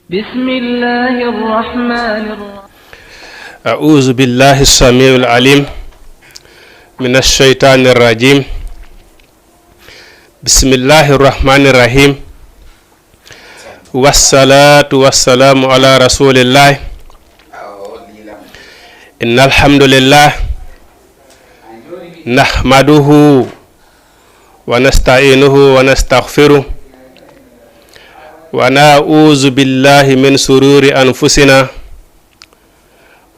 بسم الله الرحمن الرحيم. أعوذ بالله السميع العليم من الشيطان الرجيم. بسم الله الرحمن الرحيم، والصلاة والسلام على رسول الله. إن الحمد لله نحمده ونستعينه ونستغفره ونعوذ بالله من شرور أنفسنا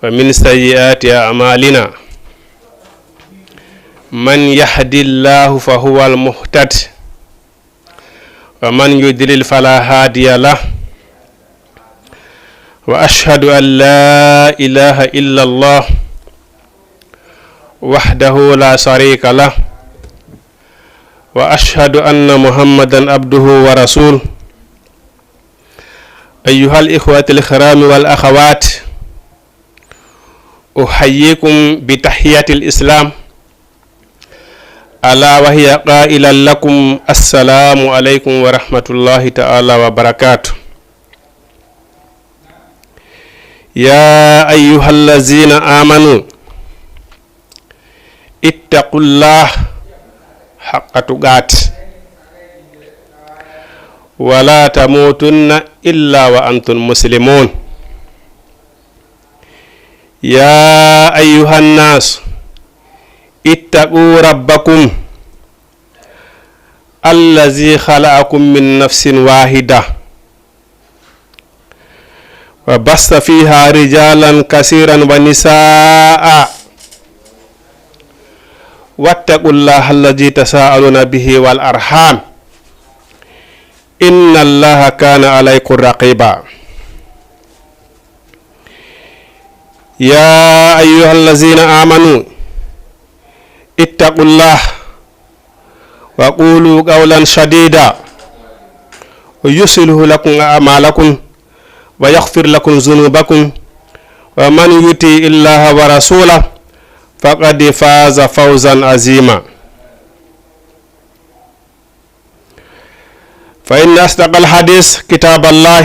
ومن سيئات أعمالنا. من يهد الله فهو المهتد ومن يضلل فلا هادي له. وأشهد أن لا إله إلا الله وحده لا شريك له، وأشهد أن محمدا عبده ورسوله. أيها الإخوة الكرام والأخوات، أحييكم بتحية الإسلام، ألا وهي قائلا لكم السلام عليكم ورحمة الله تعالى وبركاته. يا أيها الذين آمنوا اتقوا الله حق تقاته ولا تموتن إلا وأنتم مسلمون. يا أيها الناس اتقوا ربكم الذي خلقكم من نفس واحدة وبث فيها رجالا كثيرا ونساء، واتقوا الله الذي تساءلون به والأرحام إن الله كان عليكم رقيبا. يا أيها الذين آمنوا اتقوا الله وقولوا قولا سديدا ويصلح لكم أعمالكم ويغفر لكم ذنوبكم، ومن يطع الله ورسوله فقد فاز فوزا عظيما. فإن أصدق الحديث كتاب الله،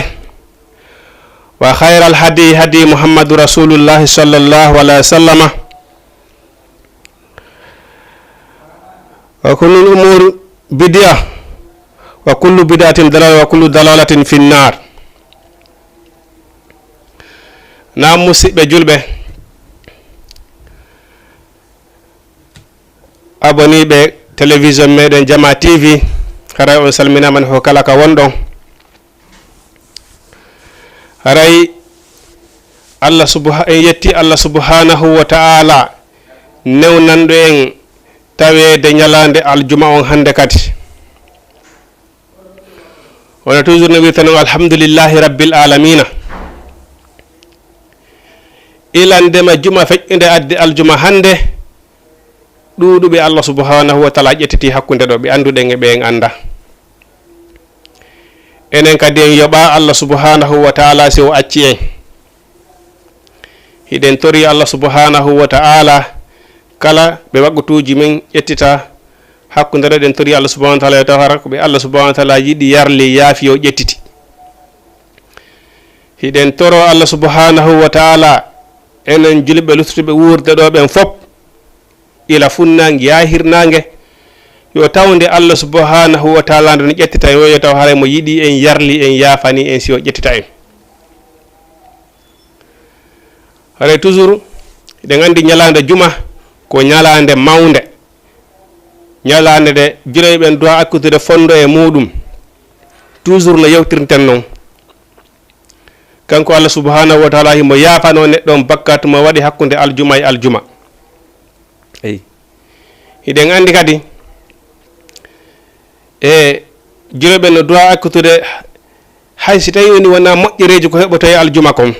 وخير الهدي هدي محمد رسول الله صلى الله عليه وسلم، وكل الأمور بدعة وكل بدعة ضلالة وكل ضلالة في النار. نعم مسيبة جلبة aboni ɓe télévision meɗen Jama TV, haray on salminaman ho kala ka wonɗon. haray en yetti Allah subhanahu wa ta'ala newnanɗo en tawede ñalande aljuma on hande kadi. wona toujours no wirta non alhamdulillahi rabbil alamina. ilandema juma feƴƴude adde aljuma hande, ɗuɗuɓe Allah subhanahu wa ta'ala ƴettiti hakkunde ɗo, ɓe anduɗen e ɓe en anda. enen kadi en yoɓa Allah subhanahu wa ta'ala si o acci en. hiɗen tori Allah subhanahu wa ta'ala kala ɓe waɓɓutuji men ƴettita hakkunde ɗo, ɗen tori Allah subhanahu wa ta'ala yo tawara ko ɓe Allah subhanahu wa ta'ala yiɗi yarli yaafi o ƴettiti. hiɗen toro Allah subhanahu wa ta'ala enen julɓe luttuɓe wurde ɗo ɓen fop ila funnange yahirnange yo tawde Allah subhanahu wa ta'ala nde no ƴettita en yo taw haray mo yiɗi en yarli en yaafani en si o ƴettita en. haray toujours eɗen andi ñalande juma ko ñalande mawde, ñalande de juroy ɓen dowa akkutude fondo e muɗum. toujours no yewtirten noon, kanko Allah subhanahu wa ta'ala himo yaafano neɗɗo on bakkat mo waɗi hakkunde aljuma e aljuma. hiɗen andi kadi e juroɓe no duwa akkutude hay si tawi woni wona moƴƴereji ko heɓoto e aljuma kon,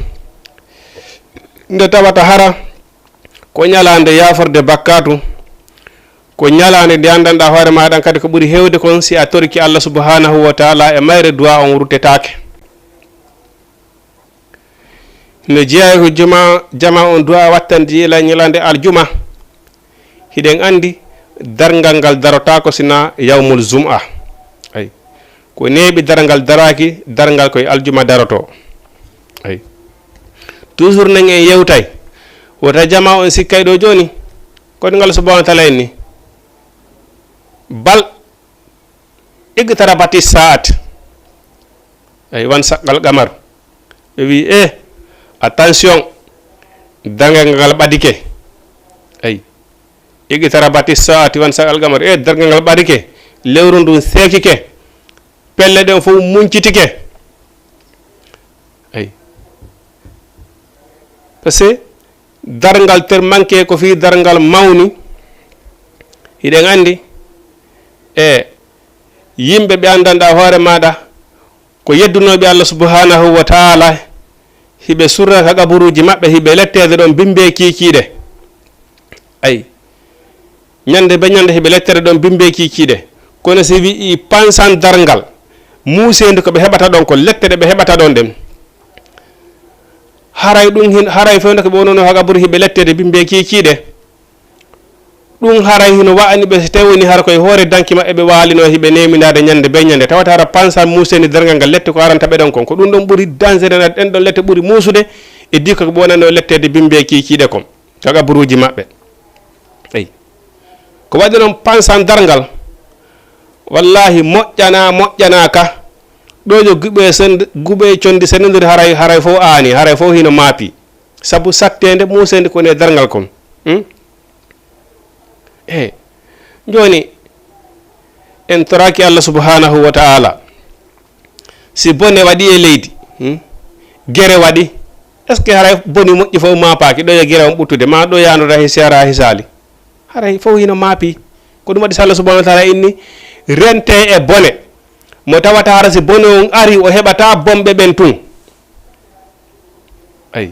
nde tawata hara ko ñalande yaforde bakkatu, ko ñalande nde andanɗa hoore maɗan kadi ko ɓuuri hewde kon si a torki Allah subhanahu wa ta'ala e mayre duwa on ruttetake. no jeeya ko jama on duwa wattande ila ñalande aljuma, hiɗen andi dargal ngal darota ko sina yawmul jum'a. ay ko neeɓi dargal daraki dargal koye aljuma daroto. ay toujours na ngeen yewtay wota jama on sikkay do joni ko ngal subhanahu wa ta'ala ni bal igtarabati saat ay wan sakal gamar be wi attention dangal ngal badike ay igtarabati saat wan sakal gamar dangal ngal badike lewru ndu sekike pelle den fo muncitike ay parce que darngal ter manke ko fi darngal mawni hiden andi yimbe be andanda hoore maada ko yeddunobe Allah subhanahu wa ta'ala hibe surra ka gaburuji mabbe hibe lettede don bimbe kiikide ay nyande be nyande hibe lettere don bimbe kiikide kono se wi pansan darngal musendu ko be hebata don ko lettede be hebata don dem haray dum hin haray fewndo ko be wonono ha gaburu hibe lettede bimbe kiikide dum haray hino waani be tewoni har koy hoore danki mabbe be walino hibe neminade nyande be nyande tawata har pansan museni darngal gal lette ko aranta be don kon ko dum don buri danger na den don lette buri musude e dikko ko wonano lettede bimbe kiikide kom kaga buruji mabbe ay ko wadi non pansan darngal wallahi moƴƴana ka dojo gube condi senendir haray fo ani haray fo hino maapi sabu sattende musende ko ne darngal kon joni en toraki Allah subhanahu wa ta'ala si bonne wadi e leydi gere wadi est ce que haray boni moƴƴi fo maapaaki do gere on buttude ma do yaanoda he sera hisali haray fo hino maapi ko dum wadi Allah subhanahu wa ta'ala inni rente e bone mo tawata harasi bone on ari o hebata bombe ben tun ay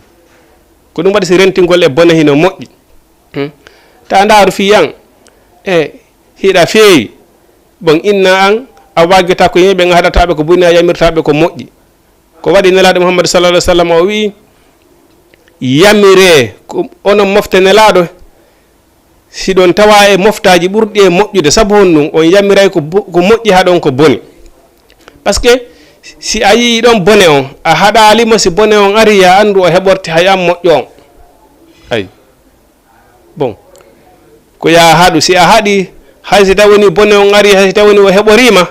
ko dum wadi si rentingol e bone hino moƴƴi ta ndaaru fi yang hida feewi bon inna an a wagita ko yimbe ngadatabe ko bunna yamirtabe ko moƴƴi ko wadi nelaado Muhammad sallallahu alaihi wasallam o wi yamire ko ono mofte nelaado si don tawa e moftaji burdi e moƴƴude sabu honnum on yamiray ko moƴƴi ha don ko boni parce que si ayi don bone on a hadali mo si bone on ari ya andu o heborti hayam moƴƴo on ay bon ko ya hadu si a hadi haysi tawoni bone on ari haysi tawoni o heborima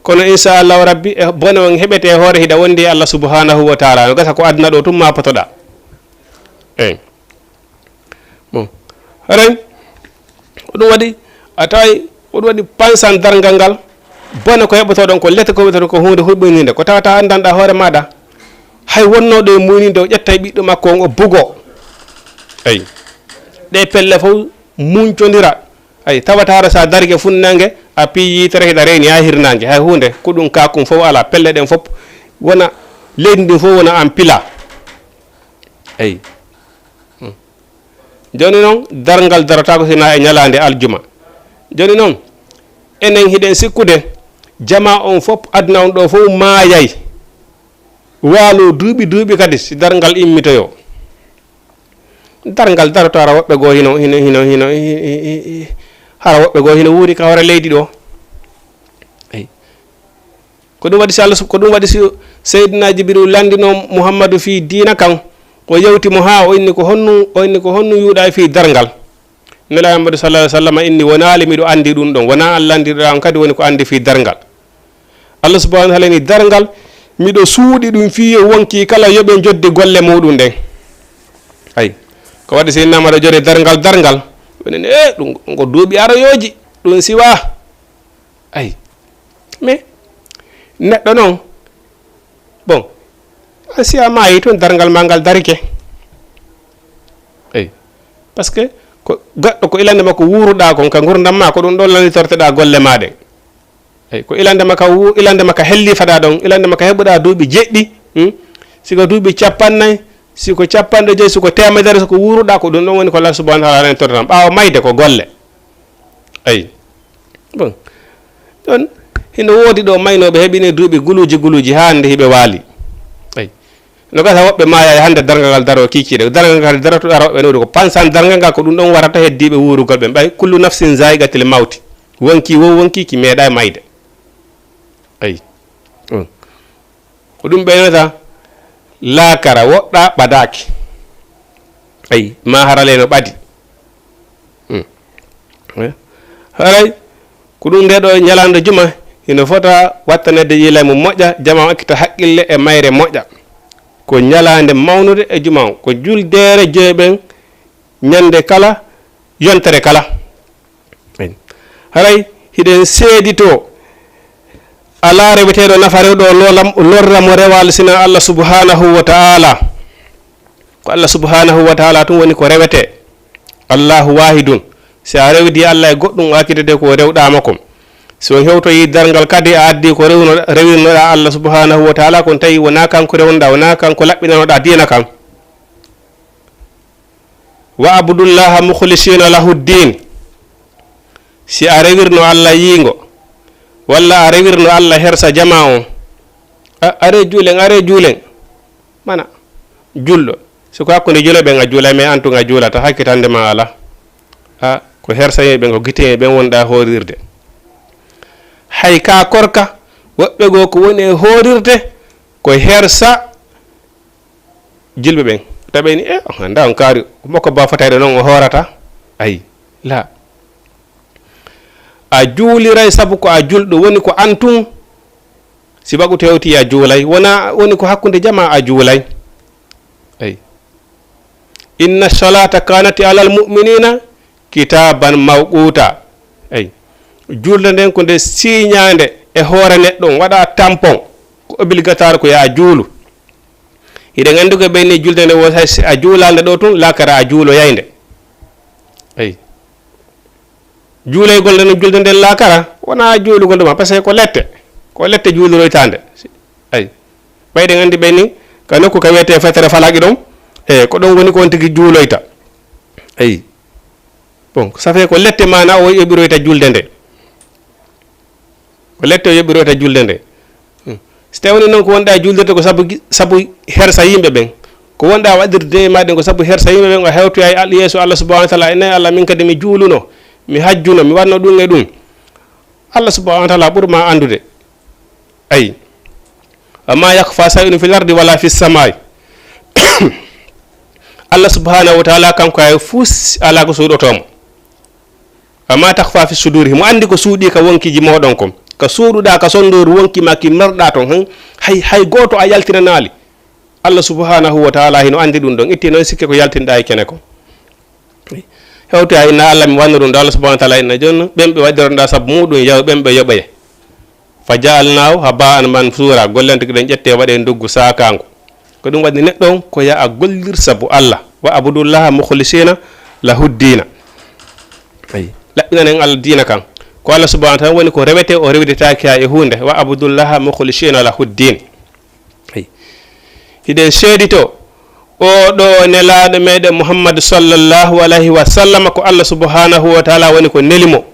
kono inshallah rabbi e bone on hebete hoore hida wondi Allah subhanahu wa ta'ala no gasa ko adna do tumma patoda bon ren odum wadi atay odum wadi pansan darngal ngal bone ko heboto don ko lette ko wetoto ko hunde hulɓininde ko tawata andanda hoore maada hay wonnodo e muninde o ƴettay ɓiɗɗo makko on o bugo ay de pelle fo muncondira ay tawata hara sa darge funnange a piyi yitere hida reni ha hirnange hay hunde ko dum kakum fo ala pelle den fop wona leydi din fo wona am pila ay joni non darngal darata ko sina e nyalande aljuma joni non enen hiden sikkude jama on fop adna on do fo maayay waalo duubi kadi si darngal immitoyo darngal darata ara wobbe go hino hara wobbe go hino wuri ka hore leydi do ay ko dum wadi si Allah ko dum wadi si sayyidina Jibril landino Muhammadu fi diina kan ko yewti mo ha o inni ko honnu yuuda fi darngal nela Muhammad sallallahu alaihi wasallam inni wona limido andi dum don wona Allah andi dum kadi woni ko andi fi darngal Allah subhanahu wa ta'ala ni darngal mido suudi dum fi wonki kala yobe joddi golle mudum den ay ko wadi sayyidina Muhammad jode darngal woni dum ko duubi arayoji dum siwa ay mais neddo non bon asiya mayi ton darngal mangal darike ay parce que ko gaddo ko ilande makko wuruda kon ka gurdam ma ko dum don lani torteda golle maade ay ko ilande makka helli fada don ilande makka hebuda duubi jeddi siko duubi 50 siko 50 siko temedere siko wuruda ko dum don woni ko Allah subhanahu wa ta'ala tortam baaw mayde ko golle ay bon don hino wodi do maynobe hebini duubi guluji hande hibe wali ay no gasa wobbe maya hande darngal daro kikide darngal darato daro be no ko pansan darngal ko dum don warata heddibe wurugol be bay kullu nafsin zaigatil maut wonki ki meeda mayde ay ko dum be nata laakara woɗɗa ɓadaaki ay ma harale no ɓadi haray ko ɗum nde ɗo ñalande juma ina fota wattanede yilay mo moƴƴa jama wakkita haqqille e mayre moƴƴa ko ñalande mawnude e juma o ko juldere jeeɓen ñande kala yontere kala haray hiɗen seedito ala reweteɗo nafa rewɗo lorra mo rewal sina Allah subhanahu wa ta'ala ko Allah subhanahu wa ta'ala tun woni ko rewete Allahu wahidun si a rewdi Allah e goɗɗum akkitede ko rewɗama kom so hewtoyi dargal kadi a addi ko rewirnoɗa Allah subhanahu wa ta'ala kon tawi wona kanko rewnoɗa wona kanko laɓɓinanoɗa dina kam wa abudullaha mukhlisina lahu ddin si a rewirno Allah yiingo walla a rewirno Allah hersa jama on are juulen mana julɗo siko hakkude juloɓen a juulay mais antu a juulata hakkitande ma ala ko hersayeɓen ko guiteɓe ɓen wonɗa horirde hay ka korka woɓɓe goo ko woni e horirde ko hersa jilɓe ɓen taɓeni anda on kaari mokko ba fotayde noon o horata ayi la a juuliray sabu ko a julɗo woni ko antun si bagu tewti a juulay wona woni ko hakkude jama a juulay ay inna salata kanati alal mu'minina kitaban mawquta ay julde nden ko nde siñande e hoore neɗɗo waɗa tampon ko obligatoire ko ya juulu hiɗen andi ko ɓeyni julde nde won hay a juulande ɗo tun lakara a juuloyayde ay juuloygol nde no julde nden lakara wona juulugol ɗuma par ce que ko lette juuluroytande ay ɓayɗen andi ɓeyni ka nokku ka wiyete fetere falaqi ɗon ko ɗon woni ko on tigui juuloyta ay bon ça fait ko lette mana o yoɓiroyta julde nde ko lette o yoɓiroyta julde nde so tawni noon ko wonɗa juldete ko sabu hersa yimɓe ɓen ko wonɗa waɗirde e maɗen ko sabu hersa yimɓe ɓen o hewtoya e yeeso Allah subhanahu wa ta'ala enen Allah min kadi mi juuluno mi hajjuno mi wanno ɗum e ɗum Allah subhanahu wa ta'ala ɓurma andude ayi amma yakfa shay'un fil ardi wala fis samai Allah subhanahu wa ta'ala kanko ay fus ala ko suuɗotomo amma takfa fi suduri mo andi ko suuɗi ka wonkiji moɗon kom ka suuɗuɗa ka sondoru wonki ma ki merɗa ton hay goto a yaltinanali Allah subhanahu wa ta'ala hino andi ɗum ɗon itti noon sikke ko yaltinɗa e kene ko hewti a inna Allah mi wanno ɗum ɗo Allah subhanahu wa ta'ala inna joni ɓen ɓe waddironɗa saabu muɗum yaw ɓen ɓe yoɓoye fa jaalnahu haba'an mansura gollente ko ɗen ƴette waɗe duggu sakango ko ɗum waɗi neɗɗon ko ya a gollir sabu Allah wa abudullaha mukhlisina lahu ddina ay laɓɓinanen Allah dina kan ko Allah subhanahu wa ta'ala woni ko rewete o rewdetaki ha e hunde wa abudullaha mukhlisina lahu ddin ay hiɗen seedito oɗo nelaɗo meɗen Muhammad sallallahu alayhi wa sallam ko Allah subhanahu wa ta'ala woni ko nelimo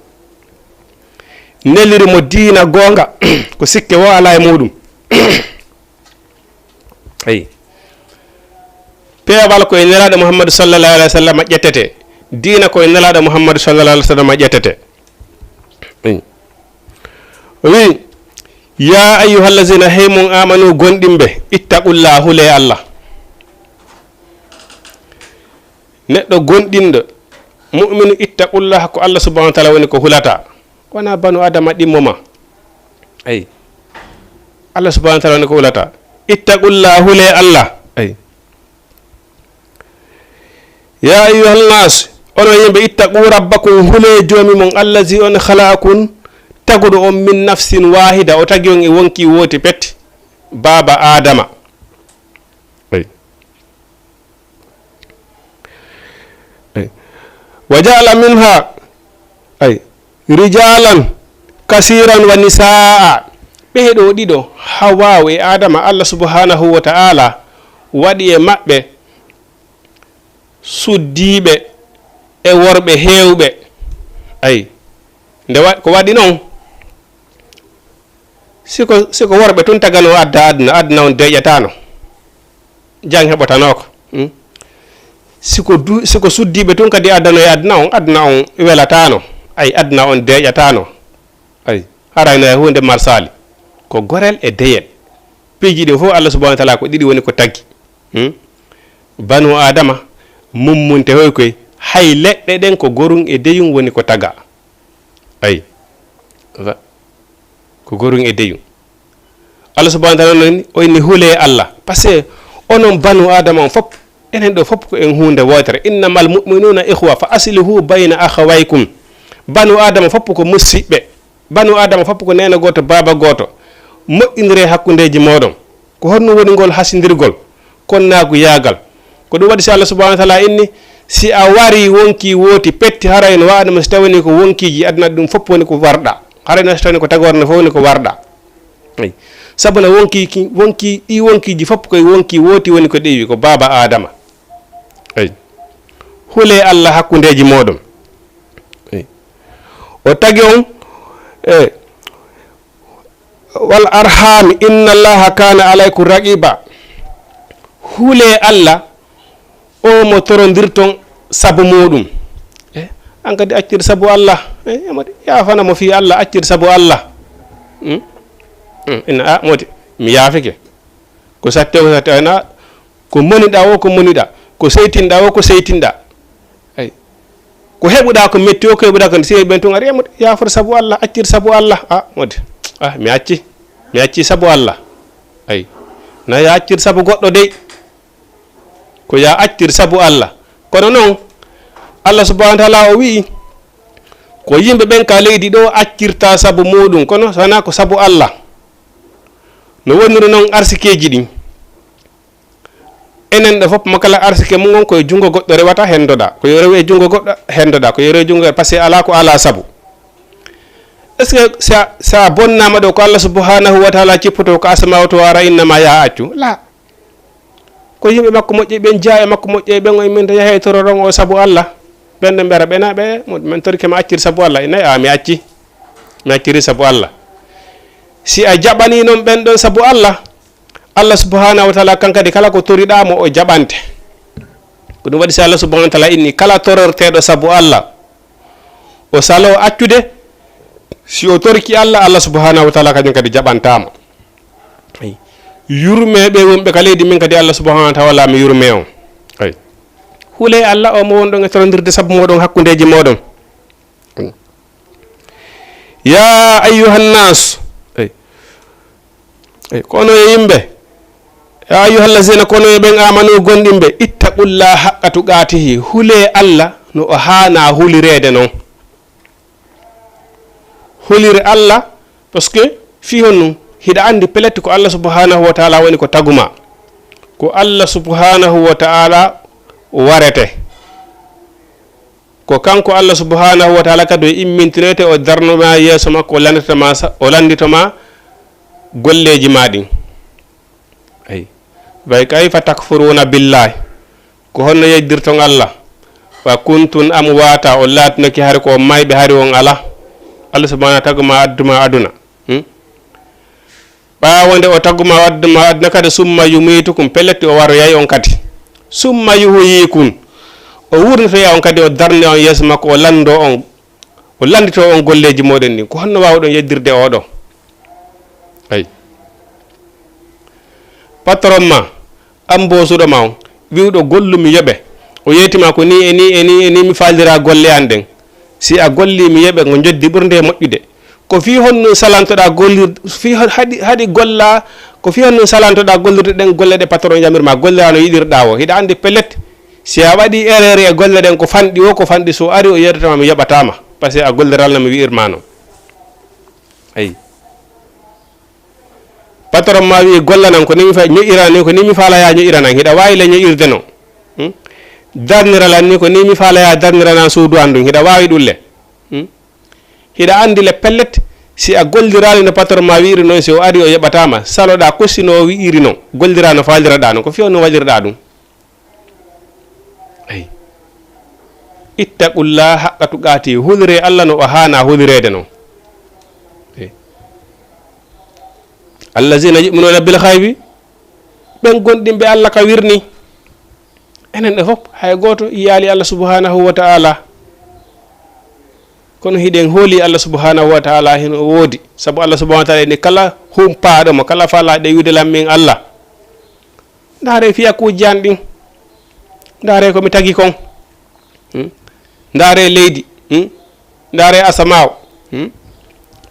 nelirimo diina gonga ko sikke wo ala e muɗum ay peewal koye nelaɗo Muhammad sallallahu alayhi wa sallam ƴettete diina koye nelaɗo Muhammad sallallahu alayhi wa sallam ƴettete wi ya ayyuhallazina haymum amanu gonɗimɓe ittaqullah hule Allah neɗɗo gonɗinɗo mu'minu ittaqullah ko Allah subhanahu wa ta'ala woni ko hulata wona banu adama ɗimmoma ay Allah subhanahu wa ta'ala woni ko hulata ittaqullah hule Allah ay ya ayyuhal nas onon yimɓe ittaqu rabbakum hule joomi mon allazi on khalaqakum taguɗo on min nafsin wahida o tagi on e wonki wooti petti baba adama wa ja'ala minha ay rijalan kasiran wa nisaa ɓeeɗo ɗiɗo hawa e adama Allah subhanahu wa ta'ala waɗi e maɓɓe suddiɓe e worɓe heewɓe ay nde ko waɗi noon siko worɓe tun tagano adda adna on deƴƴatano jang heɓotanoko siko suddiɓe tun kadi addano e adna on welatano ay adna on deƴƴatano ay harayno e hunde marsali ko gorel e deyel piiji ɗi fof Allah subhanahu wa ta'ala ko ɗiɗi woni ko taggi banu adama mummunte hoy koy hay leɗɗe ɗen ko gorun e deyum woni ko taga ay ko gorun e deyum Allah subhanahu wa ta'ala oyni hule Allah parce onon banu adama on fop enen ɗo fop ko en hunde wotere innamal mu'minuna ikhwa fa aslihu bayna akhawaykum banu adama fop ko musiɓɓe banu adama fop ko nena goto baba goto moƴƴindire hakkundeji moɗon ko honno woni ngol hasidirgol konnagu yagal ko ɗum waɗi si Allah subhanahu wa ta'ala inni si a wari wonki woti petti harayno waɗama so tawini ko wonkiji aduna ɗum fop woni ko warɗa harayno so tawini ko tagorno fof woni ko warɗa sabu na wonki ɗi wonkiji fop koye wonki woti woni ko ɗewi ko baba adama hule Allah hakkundeji moɗon o tagi on wal arhami inna allaha kana alaykum raqiba hule Allah o mo torondirton sabu muɗum an kadi accir sabu Allah yafana mo fi Allah accir sabu Allah ina modi mi yafike ko satte na ko moniɗa o ko moniɗa ko seytinɗa o ko seytinɗa ay ko heɓuɗa ko metti o ko heɓuɗa ko si ɓen tun ari modi yafor sabu Allah accir sabu Allah modi mi acci sabu Allah ay na ya accir sabu goɗɗo dey ko ya accir sabu Allah kono noon Allah subhanahu wa ta'ala o wi ko yimɓe ɓen ka leydi ɗo accirta sabu muɗum kono sana ko sabu Allah no woniri noon arsikeji ɗin enen ɗo fof makala arsike mum on koye jungo goɗɗo rewata hendoɗa ko yo rewe jungo goɗɗo hendoɗa ko yo rewe jungo par ce que ala ko ala sabu est ce que sa bonnama ɗo ko Allah subhanahu wa ta'ala cippoto ko asma to wara innama ya accu la ko yimɓe makko moƴƴe ɓen jaa e makko moƴƴe ɓen o min to yahe tororon o sabu Allah ɓen ɗo mbera ɓena ɓe min torike ma accir sabu Allah inayi mi acciri sabu Allah si a jaɓani noon ɓen ɗon sabu Allah Allah subhanahu wa ta'ala kankadi kala ko toriɗamo o jaɓante ko ɗum waɗi si Allah subhanahu wa ta'ala inni kala tororteɗo sabu Allah o salo accude si o torki Allah subhanahu wa ta'ala kañum kadi jaɓantamo yurmeɓe wonɓe ka leydi min kadi Allah subhanahu wa ta'ala mi yurme on hule Allah o mo wonɗon e torondirde sabu moɗon hakkudeji moɗon ya ayyuhannas kono e yimɓe ya ayyuhallazina kono e ɓen amanu gonɗinɓe ittaqullaha haqqa tuqatihi hule Allah no o hana hulirede noon hulire Allah parce que fi honnu hiɗa andi peleti ko Allah subhanahu wa ta'ala woni ko taguma ko Allah subhanahu wa ta'ala warete ko kanko Allah subhanahu wa ta'ala kadi o immintinete o darnoma yeeso makko o landitoma golleji maɗin ay way kayfa takfuruna billahi ko honno yejdirton Allah wa kuntum amwata o latinoki hari ko mayɓe hari on ala Allah subhanahu taguma adduma aduna ɓawonde o taguma adduma aduna kadi summa yumitukum pelletti o waroyay on kadi summa yuhyikum o wurnitoya on kadi o darne on yeeso makko o lando on o landito on golleji moɗon ni ko honno wawɗon yeddirde oɗo ay patron ma ambosuɗo ma on wiwɗo gollumi yoɓe o yeytima ko ni eni mi faldira golle an ɗen si a golli mi yoɓe ko joddi ɓurde moƴƴude ko fi honno salantoɗa gollirde fi haɗi golla ko fi honno salantoɗa gollirde ɗen golle ɗe patron jamirma gollira no yiɗirɗa o hiɗa andi pellet si a waɗi erreur e golle ɗen ko fanɗi o ko fanɗi so ari o yerdetama mi yoɓatama par ce que a golliral no mi wi'irma noon ayi patron ma wi gollanan ko nimi ñoƴirani ko nimi falaya ñoƴiranan hiɗa wawi le ñoƴirde noon darniralan ni ko nimi falaya darniranan suudu an ɗum hiɗa wawi ɗum le hiɗa andi le pellet si a gollirali no patron ma wiiri noon si o ari o yoɓatama saloɗa kostino o wiiri noon gollira no faliraɗa noon ko fiyo no waɗirɗa ɗum ayi ittaqullah haqqa tuqati hulire Allah no o hana hulirede noon allazina yu'minuna bil ghaibi ɓen gonɗinɓe Allah ka wirni enen ɗe fof hay goto yiyali Allah subhanahu wa ta'ala kono hiɗen hooli Allah subhanahu wa ta'ala hen o woodi sabu Allah subhanahu wa ta'ala ni kala humpaɗomo kala falaɗe wiide lammin Allah ndaare fiya kuuji an ɗin, ndaare komi tagi kon, ndaare leydi, ndaare asamaw,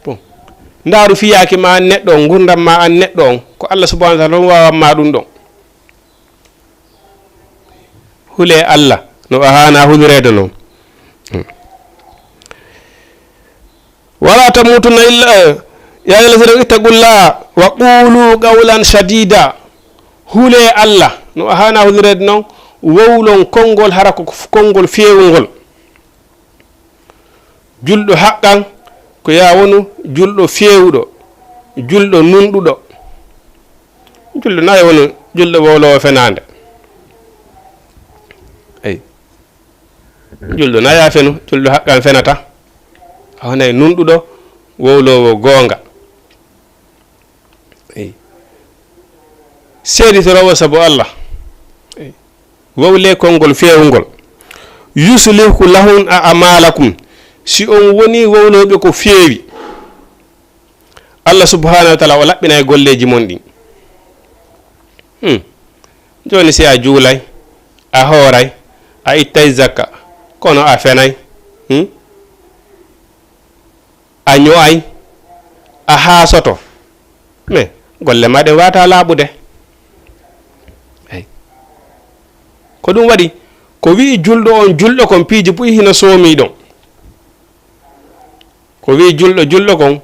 bon ndaaru fiyaki ma an neɗɗo on, gurdam ma an neɗɗo on, ko Allah subhanahu wa ta'ala on wawanma ɗum ɗon. hule Allah no a hana hulirede noon. wala tamutunna illa ya ayyuhallazina ittaqullaha wa qulu qawlan sadida. hule Allah no a hana hulirede noon, wowlon konngol hara ko konngol fewngol. julɗo haqqan ko ya wonu julɗo fewuɗo, julɗo nunɗuɗo. julɗo nayi wonu julɗo wowlowo fenande. eyi julɗo naya fenu, julɗo haqqan fenata, hawnayi nunɗuɗo wowlowo goonga. eyi seeditorowo sabu Allah. eyi wowle konngol fewngol. yuslihu lahum a'malakum. si on woni wowloɓe ko feewi, Allah subhanahu wa ta'ala o laɓɓina e golleji mon ɗin. joni si a juulay, a hooray, a ittay zakka, kono a fenay, a ño'ay, a haasoto, mais golle ma ɗen wata laaɓude. eyi ko ɗum waɗi ko wi julɗo on julɗo kon piiji buyi hina soomi ɗon. ko wi julɗo kon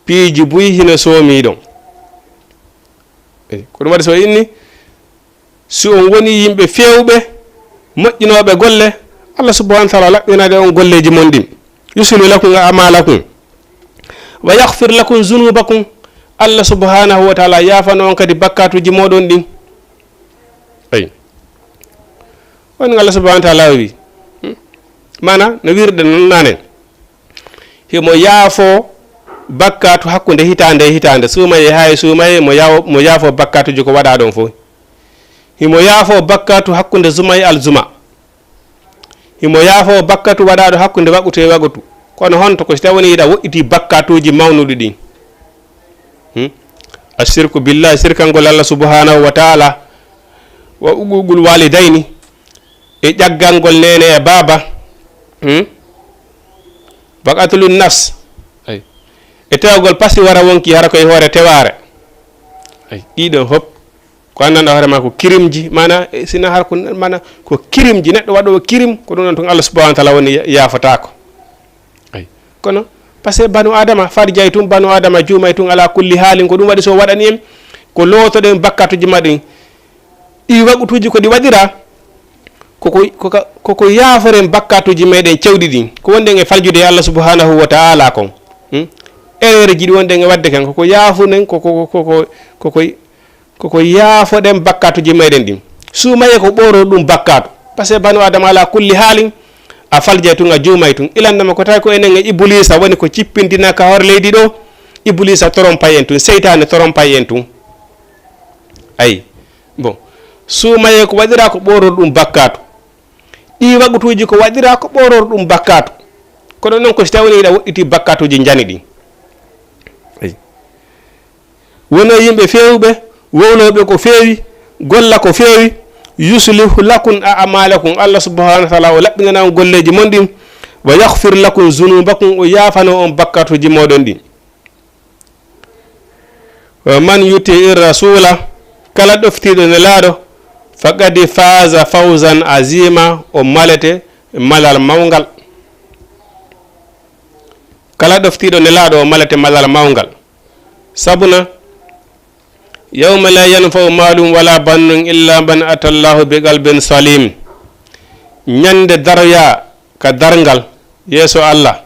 piiji buyi hina soomi ɗon. eyi ko ɗum waɗi so inni si on woni yimɓe fewɓe moƴƴinoɓe golle, Allah subhanahu wa ta'ala laɓɓinade on golleji mon ɗin. yuslihu lakum a'malakum wa yaghfir lakum zunubakum. Allah subhanahu wa ta'ala yafano on kadi bakkatuji moɗon ɗin. eyi woni Allah subhanahu wa ta'ala wi mana no wirde non nanen, himo yaafo bakkatu hakkunde hitande e hitande, suumaye hay suumaye mo yaafo bakkatuji ko waɗa ɗon fof. himo yaafo bakkatu hakkunde zuma e aljuma, himo yaafo bakkatu waɗaɗo hakkunde waɓutu e waɓutu. kono honto ko so tawi woni yiɗa woɗɗiti bakkatuji mawnuɗi ɗin. ashirku billahi, sirkangol Allah subhanahu wa ta'ala, wa uqugul walidayni, e ƴaggalngol nene e baba, baqatulun nafs, e tewgol pasi wara wonki hara koye hoore teware. ɗiɗon hop ko anndanɗa hoorema ko kirimji, mana sina har ko mana ko kirimji, neɗɗo waɗowo kirim ko ɗum ɗon tun Allah subhanahu wa ta'ala woni yafatako. kono par ce que banu adama farjay tum, banu adama juumay tun ala kulli haalin. ko ɗum waɗi so waɗani en ko lootoɗen bakkatuji maɗen ɗi waɓutuji ko ɗi waɗira koko yaaforen bakkatuji meɗen cewɗi ɗin, ko wonɗen e faljude e Allah subhanahu wa ta'ala kon. erreur ji ɗi wonɗen e wadde ken koko yaafunen koko yaafoɗen bakkatuji meɗen ɗin. suumaye ko ɓoro ɗum bakkatu, par ce que banu adama ala kulli haalin a faljay tun, a juumay tun. ilandama ko tawi ko enen e iblisa woni ko cippindina ka hor leydi ɗo. iblisa torompay en tun, seytane torompay en tun. ayi bon suumaye ko waɗira ko ɓoror ɗum bakkatu, ɗi waɓutuji ko waɗira ko ɓoror ɗum bakkatu. kono noon ko so tawi woni yiɗa woɗɗiti bakkatuji jani ɗin. ayi wono yimɓe fewɓe, wowloɓe ko feewi, golla ko feewi. yuslihu lakum a'malakum. Allah subhanahu wa ta'ala o laɓɓinana on golleji mon ɗin. wa yaghfir lakum zunubakum, o yaafano on bakkatuji moɗon ɗin. wa man yuti rasula, kala ɗoftiɗo nelaɗo, faqad faza fawzan azima, o malete malal mawgal. kala ɗoftiɗo nelaɗo o malete malal mawgal. sabuna yawma la yanfau malum wala bannun illa man atallahu bi qalbin salim. ñande daroya ka dargal yeeso Allah.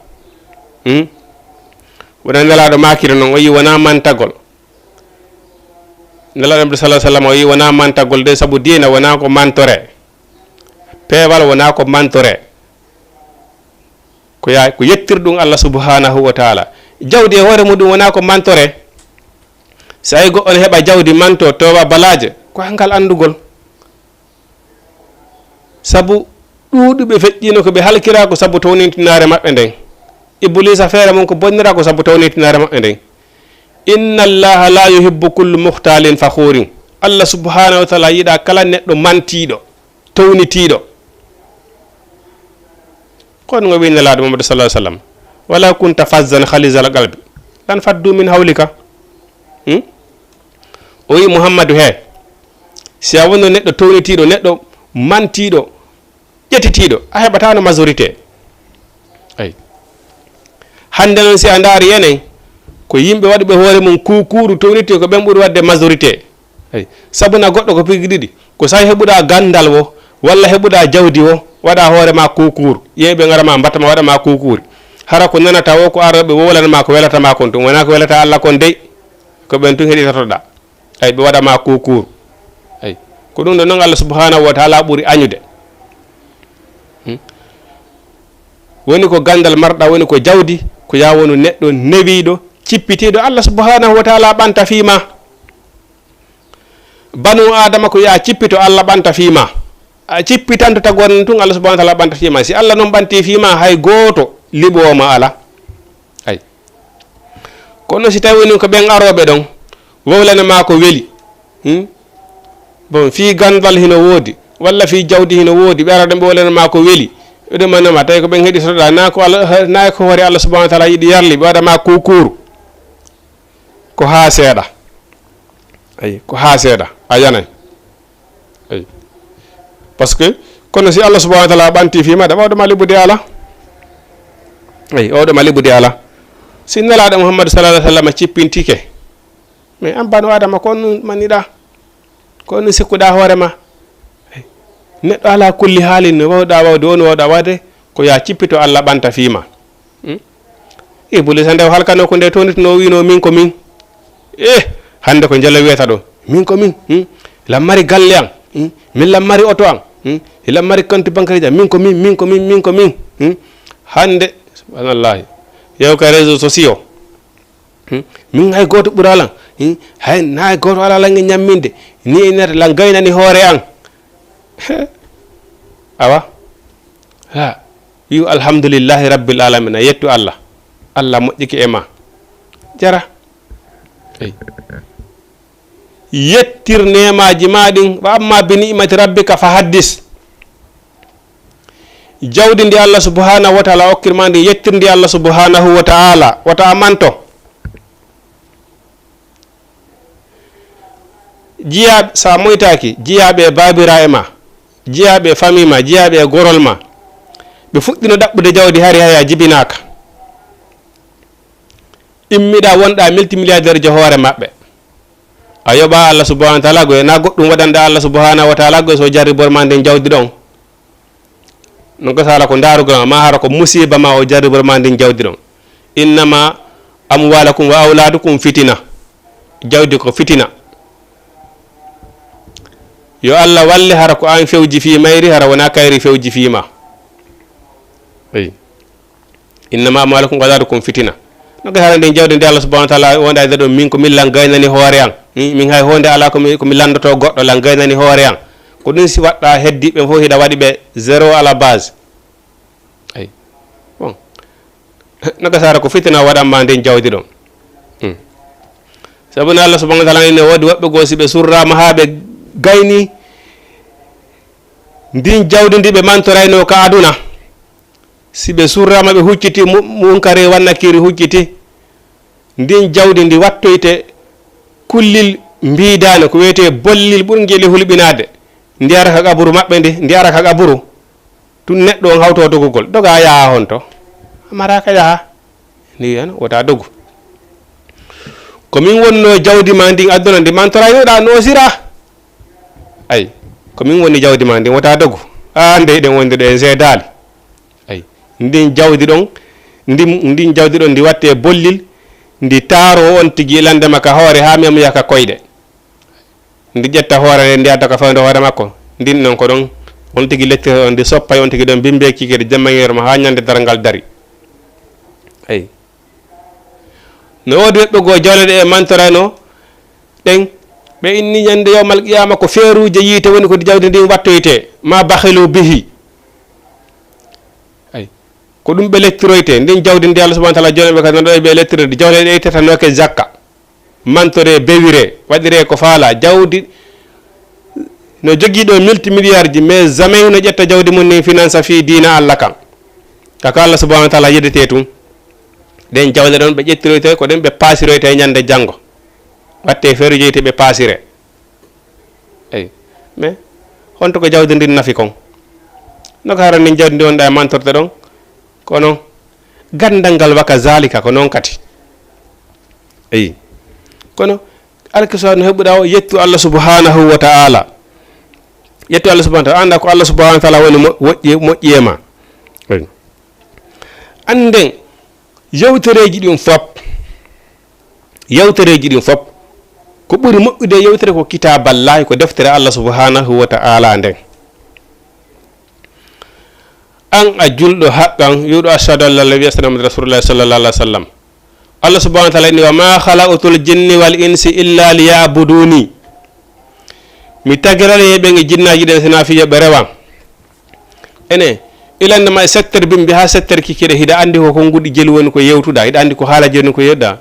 wona nelaɗo makiri noon o yi wona mantagol. nelaɗo mɓe sallah sallam o yi wona mantagol de, saabu diina wona ko mantore, peewal wona ko mantore, ko yettir ɗum Allah subhanahu wa ta'ala. jawdi e hoore muɗum wona ko mantore. so ay goɗɗo ne heɓa jawdi manto towa balaje, ko hankal andugol. sabu ɗuuɗuɓe feƴƴino ko ɓe halkira ko sabu tawnintinare maɓɓe nden. iblisa feere mum ko bonnira ko sabu tawnintinare maɓɓe nden. inna allaha la yuhibbu kullu muhtalin fakhurin. Allah subhanahu wa ta'ala yiɗa kala neɗɗo mantiɗo townitiɗo kon ngo wi nelaɗo Muhammad sallallahu alaihi wasallam wala kunta fazzan khalizal qalbi lan faddu min hawlika o wi Muhammadu he si a wonno neɗɗo townitiɗo neɗɗo mantiɗo ƴettitiɗo a heɓatano majorité ay hande noon si a ndaari enen ko yimɓe waɗuɓe hoore mum kukuru towniti ko ɓen ɓuri wadde majorité ay sabuna goɗɗo ko pigi ɗiɗi ko sa heɓuɗa gandal wo walla heɓuɗa jawdi wo waɗa hoore ma kukuru yeɓe garama mbattama waɗama kukuri hara ko nanata wo ko aroɓe wolanma ko welatama kon tun wona ko welata Allah kon dey ko ɓen tun heɗitatoɗa ay ɓe waɗama kukuru ay ko ɗum ɗo noon Allah subhanahu wa ta'ala ɓuri añude woni ko gandal marɗa woni ko jawdi ko ya wonu neɗɗo newiɗo cippitiɗo Allah subhanahu wa ta'ala ɓanta fima banu adama ko ya cippito Allah ɓanta fima a cippitanto tagore tun Allah subhanahu wa ta'ala ɓanta fima si Allah noon ɓanti fima hay goto liɓowoma ala ay kono si tawi woni ko ɓen aroɓe ɗon wowlanema ko weeli bon fi gandal hino woodi walla fi jawdi hino woodi ɓe araɗon ɓe wowlanema ko weeli ɗumanama tawi ko ɓen heɗitoɗa na ko hoore Allah subhanahu wa ta'ala yiɗi yarli ɓe waɗama kukuru ko ha seeɗa ay ko ha seeɗa a yanay ay par ce que kono si Allah subhanahu wa ta'ala ɓanti fima ɗa ɓawɗoma liɓude ala ay owɗoma liɓude ala si nelaɗo Muhammadu sallallahu alaihi wasallam cippintike mais an banu adama ko on maniɗa ko on sikkuɗa hoorema neɗɗo ala kulli haalin no wawɗa wawde woni wawɗa wawde ko ya cippito Allah ɓanta fima Iblis nde halkano ko nde tonitino wino min ko min hande ko jelo wiyata ɗo min ko min lammari galle an min lammari oto an lammari compte bancaire ja min ko min hande subhanallahi yew ka réseaux sociaux min hay goto ɓuralan hay na goto ala lange ñamminde ni nete lan gaynani hoore an awa ha wi alhamdulillahi rabbil alamin a yettu Allah moƴƴiki e ma jara ay yettir nemaji maɗin wa amma bi ni'mati rabbika fa haddis jawdi ndi Allah subhanahu wa ta'ala okkirma ndi yettir ndi Allah subhanahu wa ta'ala wata amanto jiyaɓe sa moytaki jiyaɓe babira e ma jiyaɓe famille ma jiyaɓe gorol ma ɓe fuɗɗino ɗaɓɓude jawdi hari haya jibinaka immiɗa wonɗa multimilliardaire jo hoore maɓɓe a yoɓa Allah subhanahu wa ta'ala goye na goɗɗum waɗanɗa Allah subhanahu wa ta'ala goye so jarribor ma nden jawdi ɗon non ko sala ko darugol ma hara ko musiba ma o jarribor ma nden jawdi ɗon innama amwalakum wa auladukum fitina jawdi ko fitina yo Allah walle hara ko an fewji fi mayri hara wona kayri fewji fima ay innama amwalakum wa auladukum fitina no ko hara nden jawdi nde Allah subhanahu wa ta'ala wonda de ɗon min ko min lan gaynani hoore an min hay honde ala ko mi landoto goɗɗo lan gaynani hoore an ko ɗum si waɗɗa heddiɓe fof hiɗa waɗi ɓe zéro à la base ay bon no ko sara ko fitina waɗanma nden jawdi ɗon sabu no Allah subhanahu wa ta'ala ene woodi woɓɓe goo si ɓe surrama ha ɓe gayni ndin jawdi ndi ɓe mantorayno ka aduna si ɓe surrama ɓe hucciti munkari wannakiri hucciti ndin jawdi ndi wattoyte kullil mbidane ko wiyete bollil ɓurgel hulɓinade ndi ara ka qaburu maɓɓe ndi ara ka qaburu tun neɗɗo on hawto dogugol doga yaha honto amaraka yaha ndi wiyan wota dogu komin wonno jawdi ma ndin adduna ndi mantoraynoɗa nosira ay komin woni jawdi ma ndin wota dogu nde ɗen wonde ɗo en seedali ay ndin jawdi ɗon ndin jawdi ɗon ndi watte bollil ndi taaro on tigi landema ka hoore ha miyamo yaka koyɗe ndi ƴetta hoore ndi adda ka fawde hoore makko ndin non ko ɗon on tigi lettire on ndi soppay on tigi ɗon bimbe kikede jammaŋere ma ha ñande darangal dari ay no woodi weɓɓe goo jawleɗe e mantorayno ɗen ɓe inni ñande yawmal qiyama ko feeruje yiite woni ko jawdi ndin wattoyte ma bahilu bihi ay ko ɗum ɓe lettiroyte ndin jawdi ndi Allah subhanahu wa ta'ala joneɓe ka nanɗo ɓe lettirede jawle ɗe tetanoke zakka mantore bewire waɗire ko faala jawdi no jogii ɗo multimilliard ji mais jamais no ƴetta jawdi mum ni finance fi diina Allah kan kaka Allah subhanahu wa taala yeddete tum ɗen jawle ɗon ɓe ƴettiroyte ko ɗen ɓe paasiroyte ñande janngo watte feere jeyte ɓe paasire eyi mais honto ko jawdi ndin nafi kon noko hara nin jawdi ndi wonɗa e mantorde ɗon kono gandal ngal waka zalika ko noon kati eyi kono alkiso no heɓuɗa o yettu Allah subhanahu wa ta'ala yettu Allah subhanahu wa ta'ala anda ko Allah subhanahu wa ta'ala woni moƴƴiyema anden yewtereji ɗin fop ko ɓuri moƴƴude yewtere ko kitaballahi ko deftere Allah subhanahu wa ta'ala nden an a julɗo haqqan yuɗo ashhadu an la ilaha illallah muhammadur rasulullah sallallahu alaihi wasallam Allah subhanahu wa ta'ala ni wa ma khalaqatul jinni wal insi illa liya'buduni mi tagiral yeɓe nge jinnaji ɗen sina fiya ɓe rewan ene ilande ma secteur bimbi ha secteur kikiɗe hiɗa andi ko konguɗi jeli woni ko yewtuɗa hiɗa andi ko haala joni ko yewɗa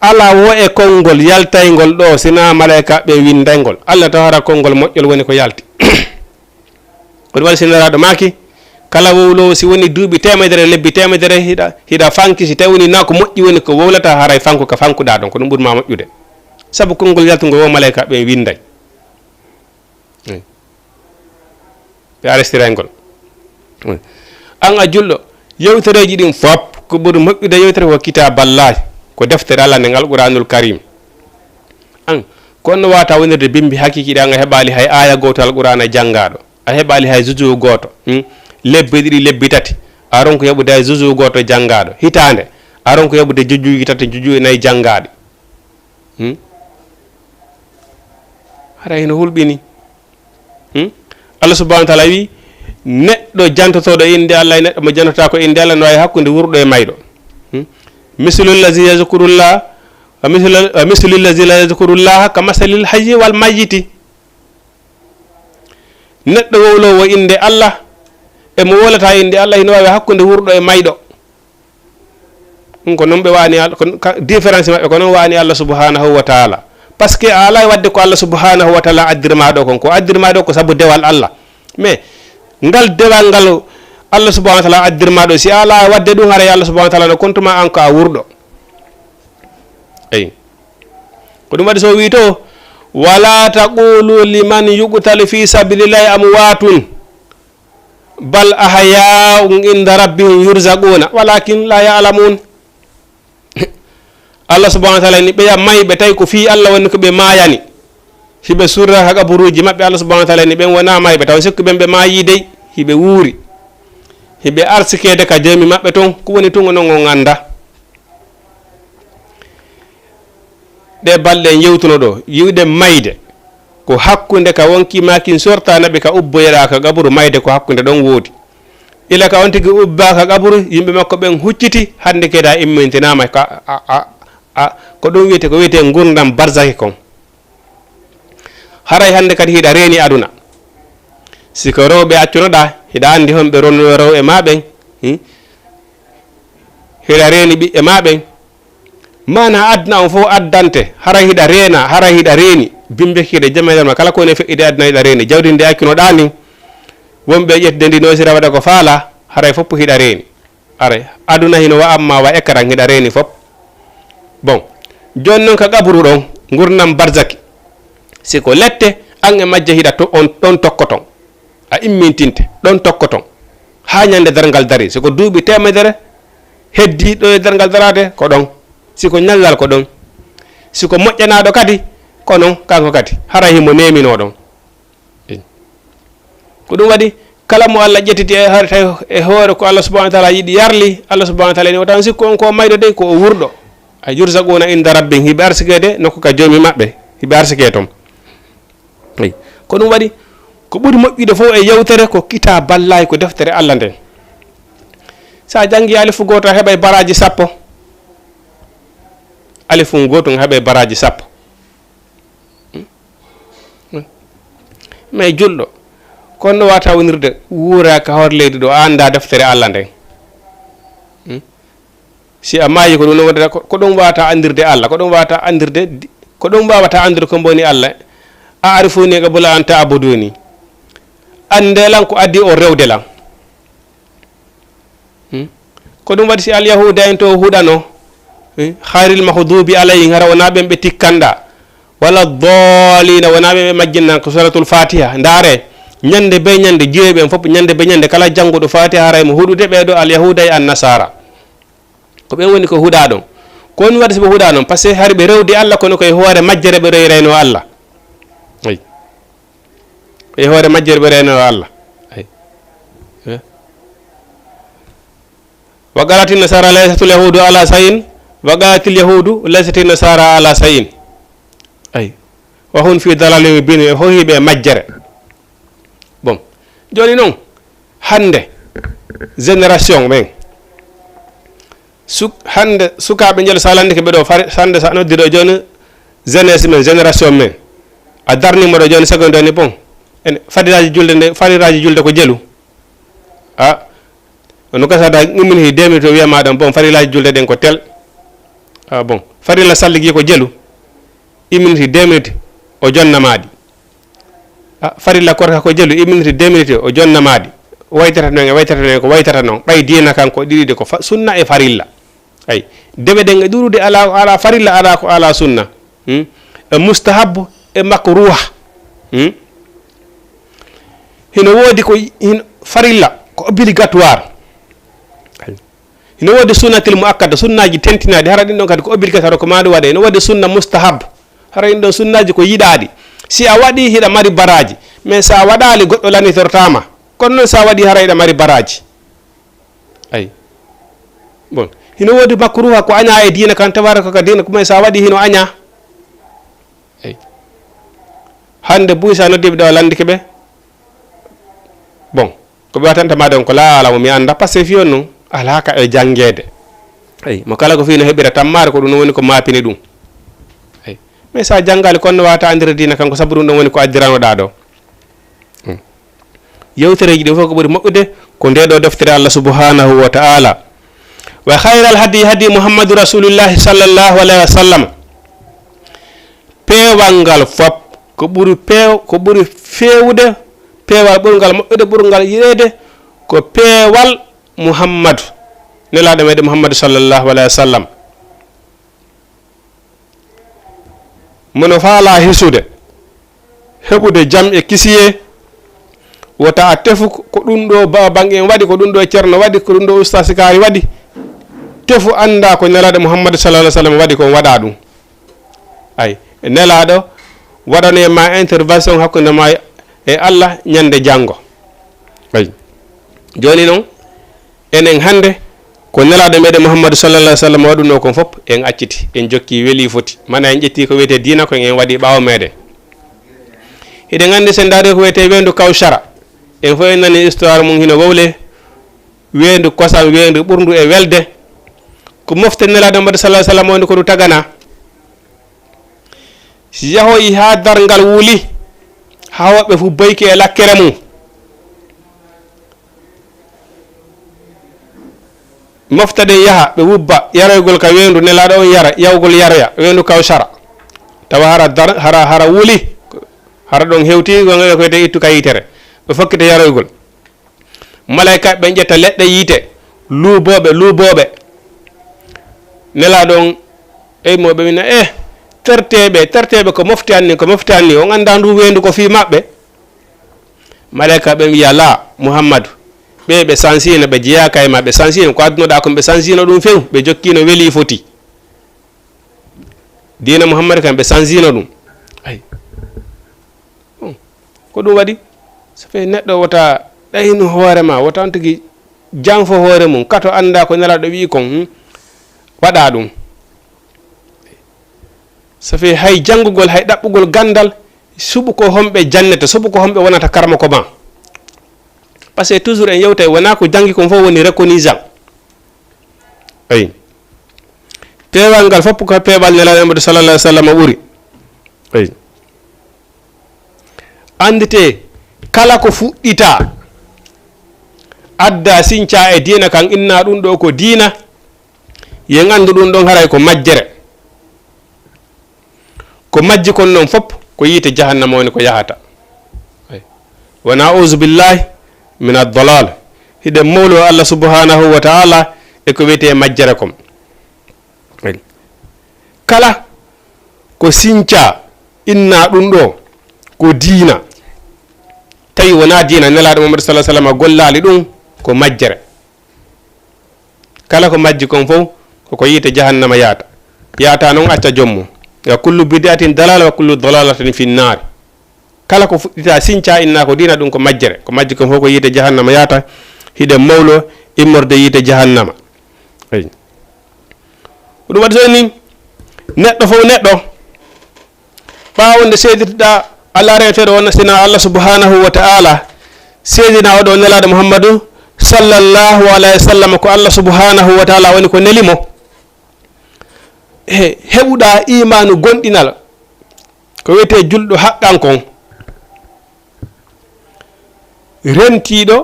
ala wo e konngol yaltaygol ɗo sina malaika ɓe windaygol Allah tawara konngol moƴƴol woni ko yalti ko ɗum waɗi sinaraɗo maki kala wowlowo si woni duuɓi temedere lebbi temedere hiɗa fanki si tawi woni na ko moƴƴi woni ko wowlata haray fanku ka fankuɗa ɗon ko ɗum ɓurma moƴƴude sabu konngol yaltugol wo malaika ɓe winday ɓe arestiraygol an a julɗo yewtereji ɗin fop ko ɓuri moƴƴude yewtere ko kitaballahi ko deftere Allah nde alquranul karim an konno wata wonirde bimbi hakkikiɗa a heɓali hay aya goto alqurana janggaɗo a heɓali hay juju goto lebbi ɗiɗi lebbi tati a ronko heɓude hay juju goto janggaɗo hitande a ronko heɓude jujuji tati juju nayyi janggaɗi hara hino hulɓini Allah subhanahu wa ta'ala wi neɗɗo jantotoɗo inde Allah e neɗɗo mo jantota ko inde Allah no wawi hakkude wurɗo e mayɗo mislul ladzi yazkurullah wa mislul ladzi la yazkurullah ka masalil hayyi wal mayyiti neɗɗo wowlowo inde Allah e mo wolata inde Allah hino wawi hakkude wurɗo e mayɗo ko noon ɓe wani différence maɓɓe ko noon wani Allah subhanahu wa ta'ala par ce que a ala wadde ko Allah subhanahu wa ta'ala addirma ɗo kon ko addirma ɗo ko sabu dewal Allah mais ngal dewal ngal Allah subhanahu wa ta'ala addirma ɗo si ala wadde ɗum haray Allah subhanahu wa ta'ala no kontuma an ko a wurɗo eyi ko ɗum waɗi so wi to wala taqulu liman yuqtal fi sabilillahi amwatun bal ahya'un inda rabbihim yurzaquna walakin la ya'lamun Allah subhanahu wa ta'ala ni ɓeya mayɓe tawi ko fi Allah woni ko ɓe mayani hiɓe surra ha gaburuji maɓɓe Allah subhanahu wa ta'ala ni ɓen wona mayɓe taw sikku ɓen ɓe mayi dey hiɓe wuuri hiɓe arsikede ka jami maɓɓe toon ko woni tungo noon o ganda ɗe balɗe yewtuno ɗo yiwde mayde ko hakkude ka wonki makin sortanaɓe ka ubboyeɗa ka gaburu mayde ko hakkude ɗon woodi ila ka on tigui ubba ka gaburu yimɓe makko ɓen hucciti hande keɗa immintinama ko ɗum wiyete ko wiyete gurdam barzaki kon haray hande kadi hiɗa reeni aduna siko rewɓe accunoɗa hiɗa andi honɓe ronno rew e maɓen hiɗa reeni ɓiɓɓe maɓen mana adna on fof addante haray hiɗa reena haray hiɗa reeni bimbekiɗe jamaɗema kala kone feƴƴide aduna hiɗa reeni jawdi ndi accinoɗa ni wonɓe ƴettude ndi nosira waɗa ko faala haray fopp hiɗa reeni aray aduna hino wa amma wa écran hiɗa reeni fop bon joni noon ka gaburu ɗon gurdam barzaki siko lette an e majje hiɗa on ɗon tokkoton a immintinte ɗon tokkoton ha ñande dargal dari siko duuɓi temedere heddi ɗo e dargal darade ko ɗon siko ñallal ko ɗon siko moƴƴanaɗo kadi ko noon kanko kadi hara himo nemino ɗon ko ɗum waɗi kala mo Allah ƴettiti e hoore ko Allah subhanahu wa ta'ala yiɗi yarli Allah subhanahu wa ta'ala ni o tan sikku on ko mayɗo de ko o wurɗo a yurzaquna inda rabbin hiɓe arsikede nokku ka joomi maɓɓe hiɓe arsike toon ko ɗum waɗi ko ɓuri moƴƴude fof e yewtere ko kitaballahi ko deftere Allah nden sa jangi alifu goto heɓay baraji 10 alifu goto heɓay baraji 10 mais julɗo kono wata wonirde wuuraka hor leydi ɗo anda deftere Allah nden si a maayi ko ɗum wonde ko ɗum wata andirde Allah ko ɗum wata andirde ko ɗum mbawata andude ko mboni Allah a arifuni qabla an ta'buduni andelan ko addi o rewdelan ko ɗum waɗi si al yahuda en to huɗano khairil mahdubi alayhi ngara wona ɓen ɓe tikkanɗa wala dolina wona ɓe majjinnan ko suratul fatiha ndaare ñande be ñande jeeɓen fof ñande be ñande kala jannguɗo fatiha haraymo huɗude ɓeɗo al yahuda e an nasara ko ɓen woni ko huɗa ɗon ko woni waɗi soɓe huɗa noon par ce que hari ɓe rewdi Allah kono koye hoore majjere ɓe reyrayno Allah ay e hoore majjere ɓe reyno Allah ay wa qalati nasara laysatul yahudu ala sayin wa qalatil yahudu laysati nasara ala sayin ay wa hum fi dalalin mubin e hohiɓe majjere bon joni noon hande génération ɓen hande sukaɓe jeel salande ke ɓeɗo hande sa noddi ɗo joni jeunesse men génération men a darnimo ɗo joni seconde ni bon ene fariraji julde ko jelu no gasata ummini 2000 to wiyama ɗon bon farilaji julde ɗen ko tel bon farilla salligi ko jelu imminiti 2 minutes o jonnamaɗi farilla korka ko jelu imminiti 2 minutes o jonnamaɗi waytata noon e waytata noon ko waytata noon ɓay dina kan ko ɗiɗide ko sunna e farilla ay deɓe ɗen e ɗuɗude ala farilla ala ko ala sunna e mustahabu e makruha hino woodi ko farilla ko obligatoire hino woodi sunnatil muakkada sunnaji tentinaɗi hara ɗin ɗon kadi ko obligatoire ko maɗum waɗe no woodi sunna mustahab hara ɗin ɗon sunnaji ko yiɗaɗi si a waɗi hiɗa mari baraji mais sa waɗali goɗɗo lanitortama kono noon sa waɗi hara hiɗa mari baraji ay bon hino woodi makruha ko aña e dina kan tabaraka ka dina kuma sa waɗi hino aña ay hande buy sa noddiɓe ɗo landike ɓe bon ko ɓe watantama ɗon ko laalamo mi anda par ce que fiyon noon alaka e jangede ay mo kala ko fino heɓira tammare ko ɗum woni ko mapini ɗum ay mais sa jangali konno wata andira dina kanko sabu ɗum ɗon woni ko addiranoɗa ɗo yewtereji ɗi fof ko ɓuri moƴƴude ko nde ɗo deftere Allah subhanahu wa ta'ala wa khayral hadi hadi muhammadu rasulillahi sallallahu alayhi wa sallam peewal ngal fop ko ɓuri fewude peewal ɓurgal moƴƴude ɓurgal yiɗede ko peewal muhammadu nelaɗo meɗen muhammadu sallallahu alayhi wa sallam mono faala hisude heɓude jam e kisiye wota a tefu ko ɗum ɗo baban en waɗi ko ɗum ɗo ceerno waɗi ko ɗum ɗo ustad sikari waɗi tefu anda ko nelaɗo muhammadu sallallahu alayhi wa sallam waɗi kon waɗa ɗum ay nelaɗo waɗano e ma intervention hakkude ma e Allah ñande janggo ay joni noon enen hande ko nelaɗo meɗen muhammadu sallallahu alayhi wa sallam waɗuno kon fop en acciti en jokki weeli foti mana en ƴetti ko wiyete dina ko en waɗi ɓawo meɗen hiɗen andi sen daari ko wiyete wendu kawsara en fof en nani histoire mum hino wowle wendu kosam wendu ɓurdu e welde ko mofte nelaɗo muhammadu sallallahu alayhi wa sallam woni ko ɗum tagana yahoyi ha dargal wuuli ha woɓɓe fu boyki e lakkere mum moftade yaha ɓe wubba yaroygol ka wendu nelaɗo on yara yawgol yaroya wendu kawsara tawa hara wuuli hara ɗon hewti gonga koyte ittu ka yitere ɓe fokkite yaroygol malayka ɓe ƴetta leɗɗe yiite luuboɓe nelaɗo on eymoɓe mina terteɓe ko mofti anni on anda ndu wendu ko fi maɓɓe malayka ɓe wiya la muhammadu ɓe sansino ɓe jeyaka e ma ɓe sansino ko addunoɗa kon ɓe sansino ɗum few ɓe jokkino weeli foti dina muhammadu kam ɓe sansino ɗum ay ko ɗum waɗi so fe neɗɗo wota ɗayno hoorema wota on tigui janfo hoore mum kato anda ko nelaɗo wi kon waɗa ɗum so fe hay janngugol hay ɗaɓɓugol gandal suɓu ko homɓe jannete suɓu ko homɓe wonata karma ko ma par ce que toujours en yewta wona ko jangi kon fof woni reconnaissant ayi peewal ngal fof ko peewal nelaɗo muhammadu sallallahu alayhi wa sallam ɓuri ayi andite kala ko fuɗɗita adda sinca e dina kan inna ɗum ɗo ko dina yen andu ɗum ɗon haray ko majjere ko majji kon noon fof ko yiite jahannama woni ko yahata wa na'uzu billahi min ad-dalal hiɗen mawlo Allah subhanahu wa ta'ala e ko wiyete majjere kom kala ko sinca inna ɗum ɗo ko diina tawi wona diina nelaɗo Muhammad sallallahu alaihi wasallam gollali ɗum ko majjere kala ko majji kon fof koko yiite jahannama yaata noon acca jommu wa kullu bid'atin dalala wa kullu dalalatin fi nnar kala ko fuɗɗita sinca inna ko diina ɗum ko majjere ko majji kon fof ko yiite jahannama yaata hiɗen mawlo immorde yiite jahannama eyi ɗum waɗi so ni neɗɗo fof neɗɗo ɓawonde seeditiɗa Allah reeteɗo wona sina Allah subhanahu wa ta'ala seedina oɗo nelaɗo Muhammadu sallallahu alayhi wa sallam ko Allah subhanahu wa ta'ala woni ko nelimo heɓuɗa imanu gonɗinal ko wiyete julɗo haqqankon rentiɗo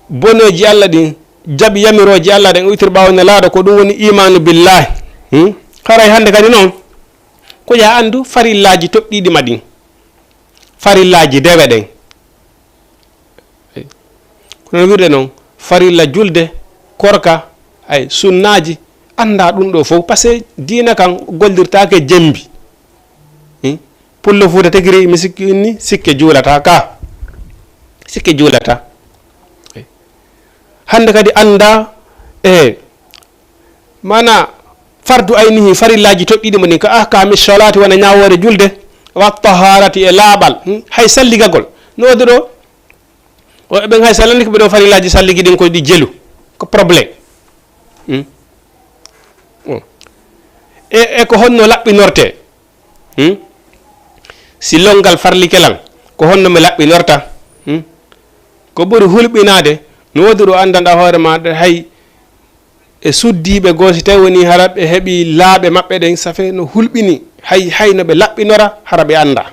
bonoji Allah ɗin jaɓi yamiroji Allah ɗen witir ɓawo nelaɗo ko ɗum woni imanu billahi haray hande kadi noon ko ya andu farillaji toɓɗiɗi ma ɗin farillaji dewe ɗen kono wirde noon farilla julde korka ay sunnaji anda ɗum ɗo fof par ce que diina kan goldirtake jembi pullo fuuta tegiri mi sikki inni sikke juulata ka sikke juulata hande kadi anda mana fardu aynihi farillaji toɓɗiɗi mo ɗin ko ahkami solati wona ñawore julde wa taharati e laaɓal hay salligagol no wodi ɗo o ɓen hay sallani ko ɓeɗo farillaji salligi ɗin koɗi jelu ko probléme e ko honno laɓɓinorte si longal farlikelan ko honno mi laɓɓinorta ko ɓuri hulɓinade no wodi ɗo andanɗa hoore maɗa hay e suddiɓe goosi tawi woni hara ɓe heeɓi laaɓe maɓɓe ɗen safe no hulɓini hay no ɓe laɓɓinora hara ɓe anda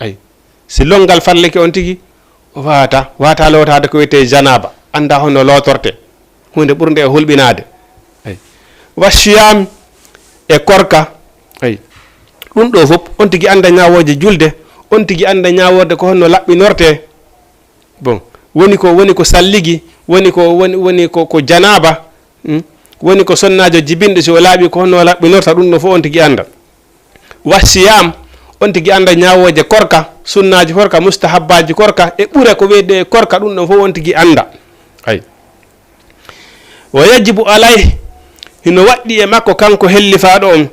ay si longal farlike on tigi o wata lotade ko wiyete janaba anda hono lotorte hunde ɓurde e hulɓinade ay wasiyam e korka ay ɗum ɗo fof on tigi anda ñawoje julde on tigi anda ñaworde ko honno laɓɓinorte bon woni ko salligi woni ko janaba woni ko sonnajo jibinde so laaɓi ko honno laɓɓinorta ɗum ɗo fof on tigi anda wasiyam on tigi anda ñawoje korka sunnaji korka mustahabbaji korka e ɓure ko weyde korka ɗum ɗo fof on tigi anda ay wa yajibu alay hino waɗɗi e makko kanko hellifaɗo on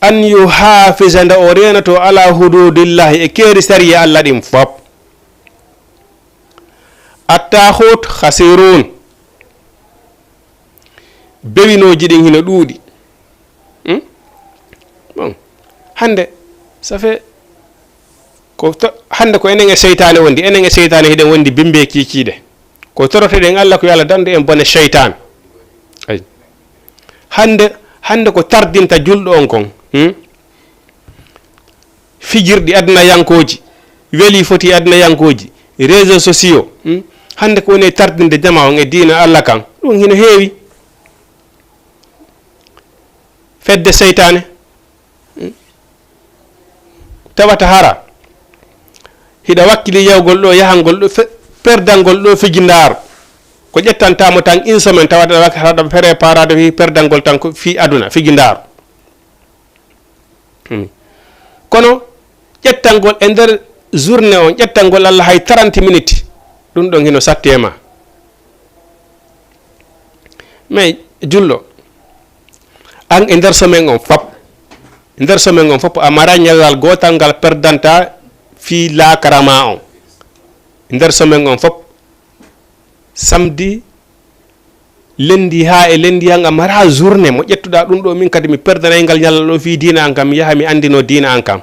an yuhafisa nde o renato ala hududillahi e keeri sariya Allah ɗin fop attahut khasirun bewinoji ɗin hino ɗuuɗi bon hande ça fait hande ko enen e seytane wondi enen e seytane hiɗen wondi bimbe kikiɗe ko toroteɗen Allah ko yalla dande en bone seytane ay hande ko tardinta julɗo on kon fijirɗi aduna yankoji weeli foti aduna yankoji réseaux sociaux hande ko woni tardinde jama on e diina Allah kan ɗum hino heewi fedde seytane tawata hara hiɗa wakkili yawgol ɗo yahangol ɗo perdangol ɗo fijindaaru ko ƴettantamo tan une semaine tawata haɗa préparade fi perdangol tan ko fi aduna fijindaaru kono ƴettangol e nder journée on ƴettangol Allah hay 30 minutes ɗum ɗon hino satte ma mais jullo an e nder semaine on fop a mara ñalal gotal ngal perdanta fi lakarama on e nder semaine on fop samedi lendi ha e lendi han a mara journée mo ƴettuɗa ɗum ɗo min kadi mi perdanay ngal ñalal ɗo fi diina an kam mi yaha mi andino diina an kam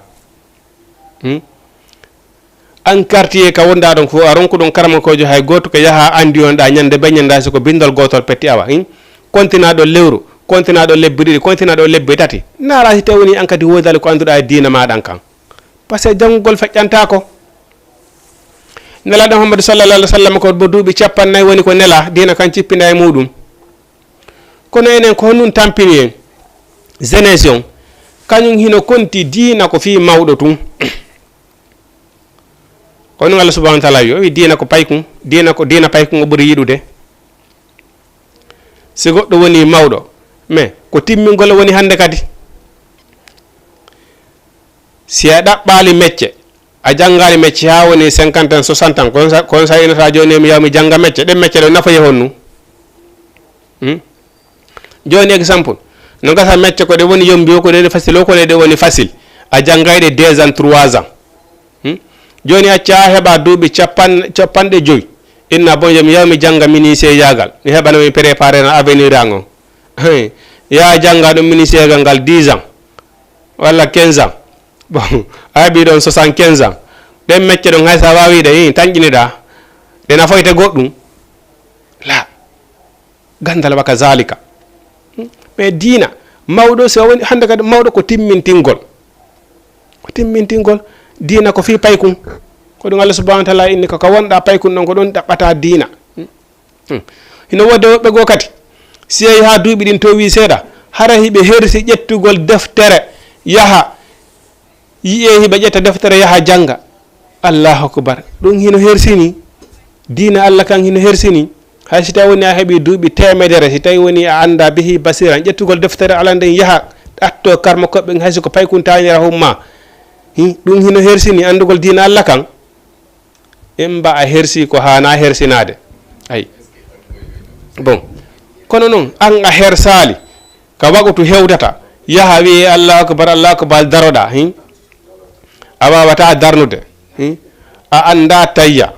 an quartier ka wonda ɗon fo a ronku ɗon karamakojo hay goto ko yaha andi on ɗa ñande be ñanda siko bindol gotol petti awa kontina ɗo lewru kontina ɗo lebbi ɗiɗi kontina ɗo lebbi tati nara si tawni an kadi wodali ko anduɗa e diina maɗan kan par ce que janngugol feƴƴantako nelaɗo Muhammadu sallallahu alaihi wa sallam ko bo duuɓi 40 woni ko nela diina kan cippinda e muɗum kono enen ko honnun tampini en jeunesse on kañum hino konti diina ko fi mawɗo tun kono Allah subhanahu wa ta'ala yo diina ko paykum diina paykum o ɓuri yiɗude si goɗɗo woni mawɗo mais ko timmingol woni hande kadi si a ɗaɓɓali mecce a janggali mecce ha woni 50 ans 60 ans kono sa inata joni mi yaw mi janga mecce ɗen mecce ɗo nafa yehon nu joni exemple no gasa mecce ko ɗe woni yombi o ko ɗe facile o ko ɗe woni facile a jangayɗe 2 ans 3 ans joni acca heɓa duuɓi capanɗe joyi inna bon mi yaw mi janga ministére yagal mi heɓana mi préparé na avenir an o ya janga ɗum ministére ngal 10 ans walla 15 ans bon a heɓi ɗon 75 ans ɗen mecce ɗon hay sa wawiɗe tañƴiniɗa ɗe nafoyte goɗɗum la gandal waka zalika mais diina mawɗo so woni hande kadi mawɗo ko timmintingol diina ko fi paykum ko ɗum Allah subhanahu wa ta'ala inni ko wonɗa paykum ɗon ko ɗon ɗaɓɓata diina hino wodde woɓɓe goo kadi si yehi ha duuɓi ɗin to wi seeɗa hara hiɓe hersi ƴettugol deftere yaha yiye hiɓe ƴetta deftere yaha janga allahu akbar ɗum hino hersini diina Allah kan hino hersini hay si tawi woni a heeɓi duuɓi temedere si tawi woni a anda bihi basiran ƴettugol deftere ala nden yaha atto karma koɓɓe haysi ko paykum tañira humma ɗum hino hersini andugol diina Allah kan emba a hersi ko hana hersinade ay bon kono noon an a hersali ka wagutu hewdata yaha wiye allahu akbar daroɗa a wawata darnude a anda tayya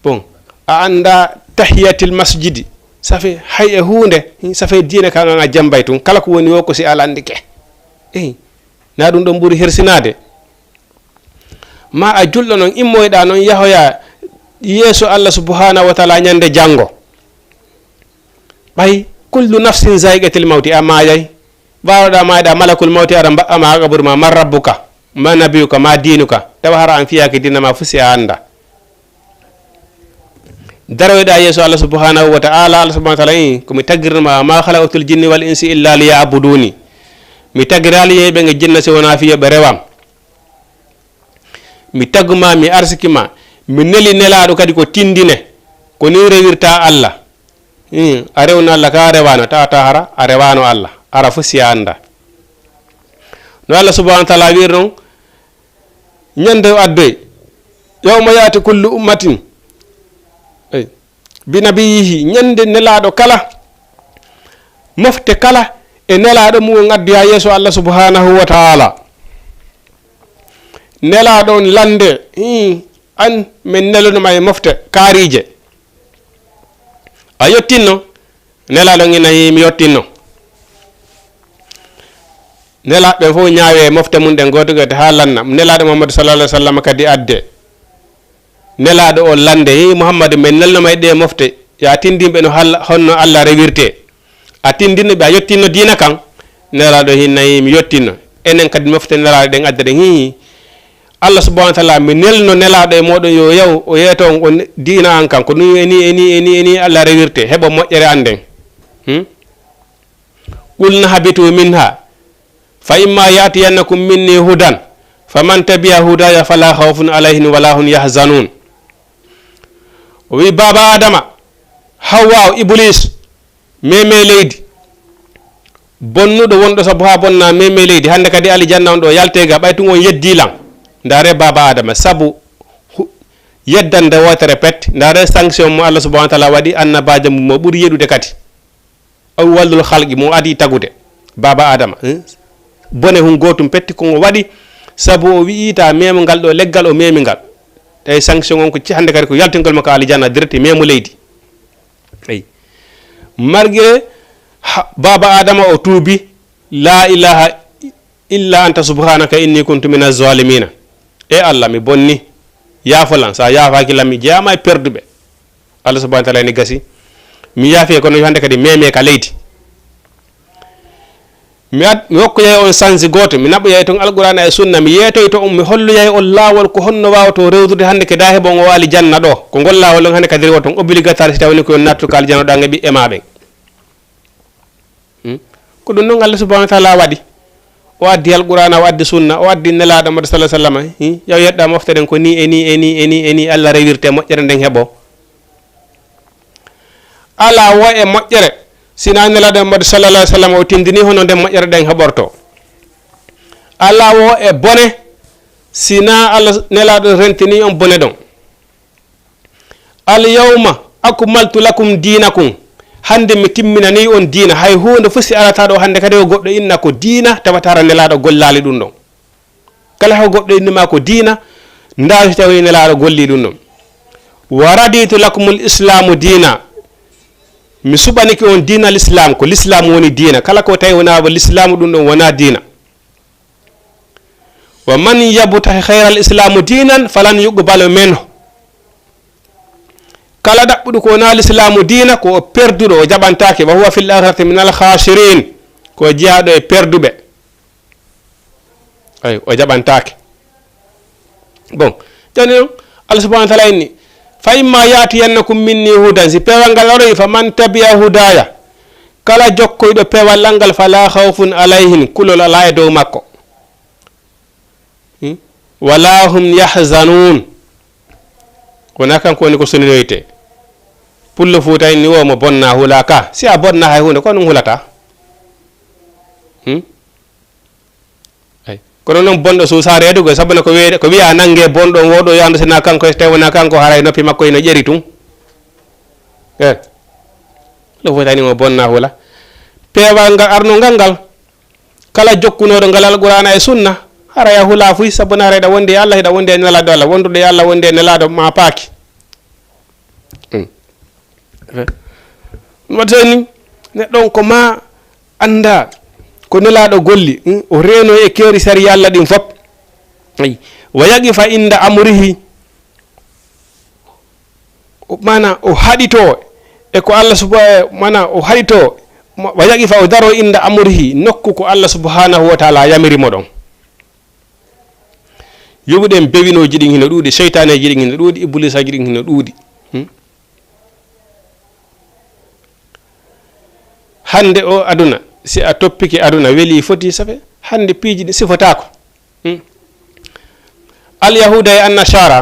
bon a anda tahiyatil masjidi safe hay e hunde safe diine kan a jambay tun kala ko woni o ko si alandike na ɗum ɗon ɓuuri hersinade ma a julɗo noon immoyɗa noon yahoya yeeso Allah subhanahu wa ta'ala ñande jango ɓay kullu nafsin zaiqatil mawti a mayay wawɗa mayɗa malakul mawti ara mbaɓɓama ha qabru ma man rabbuka ma nabiyuka ma dinuka tawa hara an fiyaki dina ma fusi a anda daroyɗa yeeso Allah subhanahu wa ta'ala Allah subhanahu wa ta'ala komi taggirnoma ma khalaqatul jinni wal insi illa liya'buduni mi taggirali yeɓe nge jinna si wona fiyoɓe rewam mi tagguma mi arsikima mi neli nelaɗo kadi ko tindine ko ni rewirta Allah a rewno Allah ka rewano tawata hara a rewano Allah ara fo si anda no Allah subhanahu wa ta'ala wir noon ñande o addoy yawma yati kullu ummatin bi nabiyihi ñande nelaɗo kala mofte kala e nelaɗo mum addu ha yeeso Allah subhanahu wa ta'ala nelaɗo on lande an min nelonoma e mofte kaarije a yettinno nelaɗo inayi mi yettinno nelaɓe fof ñaawe mofte mum ɗen goto ha lanna nelaɗo Muhammadu sallallahu alaihi wasallam kadi adde nelaɗo o lande Muhammadu min nelnoma e ɗe mofte ya tindinɓe no honno Allah rewirte a tindinno ɓe a yettinno diina kan nelaɗo hinnayi mi yettinno enen kadi mofte nelaɗo ɗen adde ɗen Allah subhanahu wa ta'ala mi nelno nelaɗo e moɗon yo yaw o yeeto on diina an kan ko ɗum eni Allah rewirte heɓa moƴƴere anden qulna habitu minha fa imma yatiyannakum minni hudan faman tabi'a hudaya fala khawfun alayhim wala hum yahzanun o wi baba adama hawa iblis meme leydi bonnuɗo wonɗo sabu ha bonna meme leydi hande kadi aljanna on ɗo yaltega ɓaytu on yeddilan ndare baba adama sabu yeddande wotere pet ndare sanction mo Allah subhanahu wa ta'ala waɗi annabajo mum mo ɓuuri yeɗude kadi aw wallul halqi mo adi tagude baba adama bone hun gotum petti ko waɗi sabu o wi'ita memo ngal ɗo leggal o memi ngal tawi sanction on ko hande kadi ko yaltingol makko aljanna direct memo leydi ay malgré baba adama o tuubi la ilaha illa anta subhanaka inni kuntu minaz zalimina e Allah mi bonni yaafolan sa yaafaki lam mi jeeyama e perduɓe Allah subhanahu wa ta'ala ni gasi mi yaafi kono hande kadi meme ka leydi mi hokkoyay on sansi goto mi naɓoyay ton alqur'ana e sunna mi yeetoy to on mi holloyay on laawol ko honno wawato rewdude hande ke da heɓon o aljanna ɗo ko ngol laawol on hande kadi rewa ton obligatoire si tawni koyon nattu ka aljanna ɗo ange ɓiɓɓe maɓe ko ɗum noon Allah subhanahu wa ta'ala waɗi o addi alqur'ana o addi sunna o addi nelaɗo mo sallallahu alaihi wasallam yaw yedda moftaden ko ni eni Allah rewirte moƴƴere nden heɓo ala wo e moƴƴere sina nelaɗo mo sallallahu alaihi wasallam o tindini hono nden moƴƴere den heɓorto ala wo e bone sina Allah nelaɗo rentini on bone ɗon al yawma akmaltu lakum dinakum hande mi timminani on diina hay hunde fof si arata ɗo hande kadi o goɗɗo inna ko diina tawatara nelaɗo gollali ɗum ɗon kala ko goɗɗo innima ko diina ndawi tawi nelaɗo golli ɗum ɗon wa raditu lakumul islamu diina mi suɓaniki on diina l'islam ko l'islam woni diina kala ko tawi wona l'islamu ɗum ɗon wona diina wa man yabtahi khayra al islamu diinan falan yuqbalu minhu kala daɓɓuɗo ko wona l'islamu diina ko perduɗo o jaɓantake wa huwa fil akhirati min al khasirin ko jeyaɗo e perduɓe ay o jaɓantake bon joni noon Allah subhanahu wa ta'ala inni fa imma yatiyannakum minni hudan si pewal ngal aroyi fa man tabi'a hudaya kala jokkoyɗo pewal ngal fala khawfun alayhin kulol ala e dow makko wala hum yahzanun wona kanko woni ko soninoyte pullo fuuta ni wo mo bonna hula ka si a bonna hay hunde ko ɗum hulata ay kono noon bonɗo suusa reedugo sabuna ko wiya nangue bonɗo woɗo yando sina kanko tewona kanko haray noppi makko ino ƴeri tum lo fuuta ni mo bonna hula pewal ngal arno ngal kala jokkunoɗo ngal alqur'ana e sunna hara ya hula fuy sabuna hara ɗa wonde Allah hiɗa wonde nelaɗo Allah wondude Allah wonde nelaɗo ma paaki watani neɗɗon ko ma anda ko nelaɗo golli o reno e keeri sari Allah ɗin fop ay wa yaqifa inda amrihi mana o haɗito e ko Allah subhanahu mana o haɗito wa yaqifa o daro inda amrihi nokku ko Allah subhanahu wa ta'ala yamiri mo ɗon yoɓuɗen bewinoji ɗin hino ɗuuɗi seytaneji ɗin hino ɗuuɗi iblisaji ɗin hino ɗuuɗi hande o aduna si a toppiki aduna weeli foti safe hande piiji ɗi sifotako alyahuda e annasara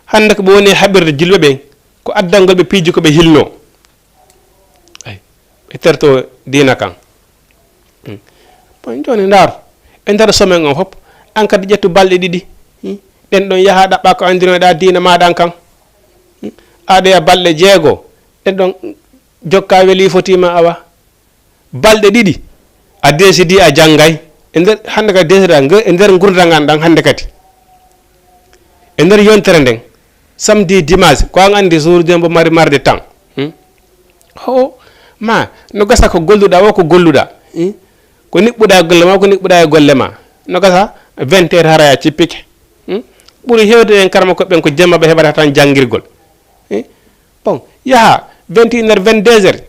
hande ko ɓe woni haɓirde jilɓe ɓen ko addangol ɓe piiji ko ɓe hilno ay ɓe terto dina kan bon joni ndaaru e nder somen on fof an kadi ƴettu balɗe ɗiɗi ɗen ɗon yaha ɗaɓɓa ko andinoɗa diina maɗan kan aɗoya balɗe 6 ɗen ɗon jokka weeli fotima awa balɗe ɗiɗi a décidi a janggay e nder hande kadi décida e nder gurdal ɗan hande kadi e nder yontere nden samedi dimanche ko an andi jour dembo mari marde temps ho ma no gasa ko golluɗa o ko golluɗa ko niɓɓuɗa e golle ma ko niɓɓuɗa e golle ma no gasa 20 heures haraya cippike ɓuuri hewde en karma koɓɓen ko jemma ɓe heɓata tan janggirgol bon yaha 21 heures 22 heures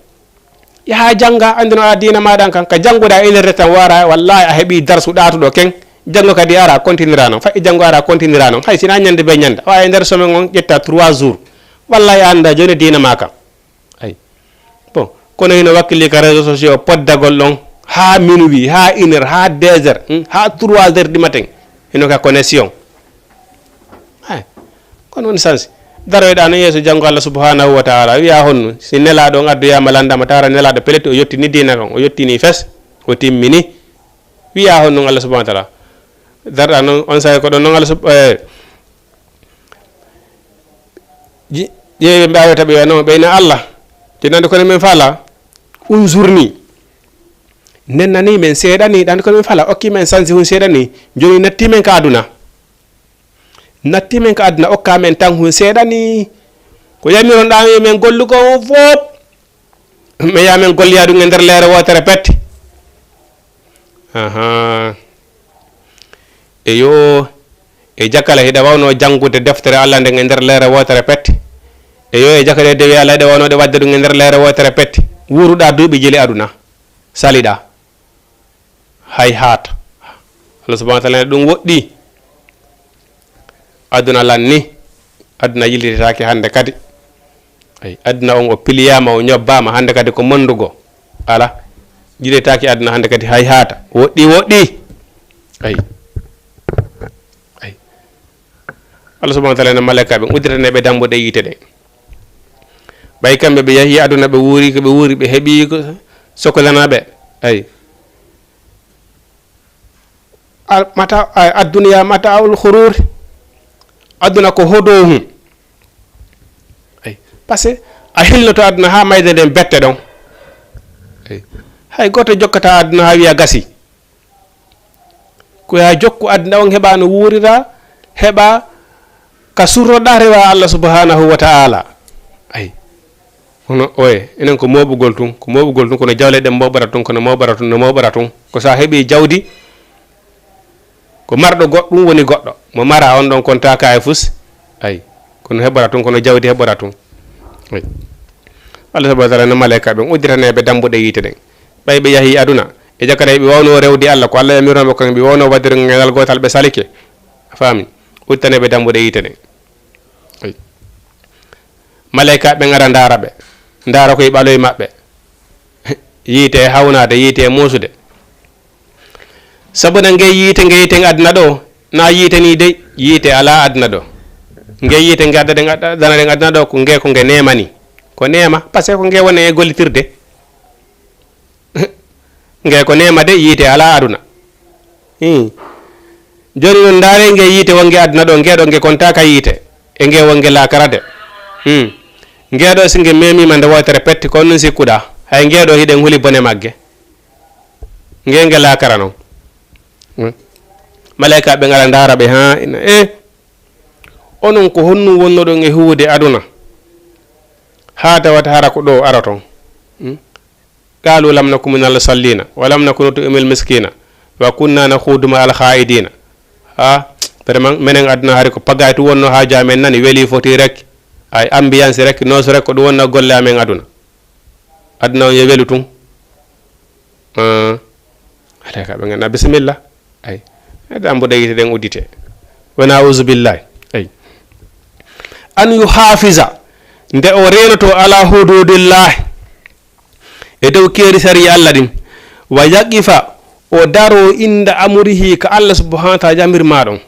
yaha jangga andino a diina maɗan kan ka jangguɗa 1 heure tan wara wallahi a heeɓi darsu ɗatuɗo ken janggo kadi ara continuera noon fayi janggo ara continuera noon hay sina ñande be ñande wawi nder semaine on ƴetta 3 jours wallahi anda joni diina ma kam ay bon kono hino wakkili ka réseaux sociaux poddagol ɗon ha minuit ha 1 heure ha 2 heures ha 3 heures du matin hino ka connexion ay kono woni sansi daroyɗa no yeeso janggo Allah subhanahu wa ta'ala wiya honno si nelaɗo on addoyama landama tawara nelaɗo pelete o yettini diina kan o yettini fes o timmini wiya honno Allah subhanahu wa ta'ala darɗa noon on sawi ko ɗon noon Allah ƴeewe mbaweta ɓe wiyano ɓeyna Allah jonande kono men faala unzurni nennani men seeɗani ɗande kono men faala okki men sansi hun seeɗani joni nattimen ka aduna nattimen ko aduna okka men tan hun seeɗani ko yamironɗa men gollugo o fof mi yamen golloya ɗum e nder leere wotere pette eyo e jakala hiɗa wawno janggude deftere Allah nden e nder leere wotere pette eyo e jakale dewi Allah hiɗa wawnode wadde ɗum e nder leere wotere pette wuruɗa duuɓi jeli aduna saliɗa hay haata Allah subhanahu wa ta'ala ɗum woɗɗi aduna lanni aduna yillititake hande kadi ay aduna on o piliyama o ñobbama hande kadi ko mondugo ala jiɗetaki aduna hande kadi hay haata woɗɗi ay Allah subhanahu wa ta'ala ne malaika ɓe udditaneɓe dambuɗe yite ɗe ɓay kamɓe ɓe yahi aduna ɓe wuuri ko ɓe wuuri ɓe heeɓi sokolanaɓe ay mata adduniya mataul khurur aduna ko hodohum ay par ce que a hilnoto aduna ha mayde nden bette ɗon ay hay goto jokkata aduna ha wiya gasi ko ya jokku aduna on heɓa no wuurira heɓa ka surroɗa rewa Allah subhanahu wa ta'ala ay hono oye enen ko moɓugol tun kono jawle ɗen moɓara tun kono moɓara tun ko sa heeɓi jawdi ko marɗo goɗɗum woni goɗɗo mo mara on ɗon kontaka e fus ay kono heɓora tun kono jawdi heɓora tun ay Allah subhanahu wa ta'ala no malaika ɓen udditaneɓe dambuɗe yite ɗen ɓay ɓe yahi aduna e jakkata ɓe wawno rewde Allah ko Allah yamiroɓe ko ɓe wawno wadde ngelal gotal ɓe salike a faami udditaneɓe dambuɗe yite ɗen ay malaika ɓe gara ndara koye ɓaloye maɓɓe yiite e hawnade yiite e musude sabu na nge yiite aduna ɗo na yiite ni dey yiite ala aduna ɗo nge yiite nge dana ɗen aduna ɗo ko nge nemani ko nema par ce que ko nge woni e gollitirde nge ko nema de yiite ala aduna joni noon ndaare nge yiite wonge aduna ɗo ngeɗo nge kontaka yiite e nge wonge lakarade ngeɗo singe memima nde wotere petti ko nun sikkuɗa hay ngeɗo hiɗen huli bone magge nge lakara noon malaika ɓe ngara ndara ɓe ha ina onon ko honnu wonnoɗon e huwude aduna ha tawata hara ko ɗo ara ton qalu lam nakum min al sallina wa lam nakun nu'mil miskina wa kunna nakhudu ma al khaidina ha vraiment menen aduna hari ko pagaytu wonno ha jamen nani weli foti rek ay ambiance rek noso rek ko ɗum wonna golle amen aduna on ye welu tun malaika ɓe ganna bisimillah ay dambuɗe yite ɗen uddite wona auzu billahi ay an yuhafiza nde o renoto ala hududillahi e dow keeri sari Allah ɗin wa yaqifa o daro inda amurihi ka Allah subhanahu wa ta'ala jamirma ɗon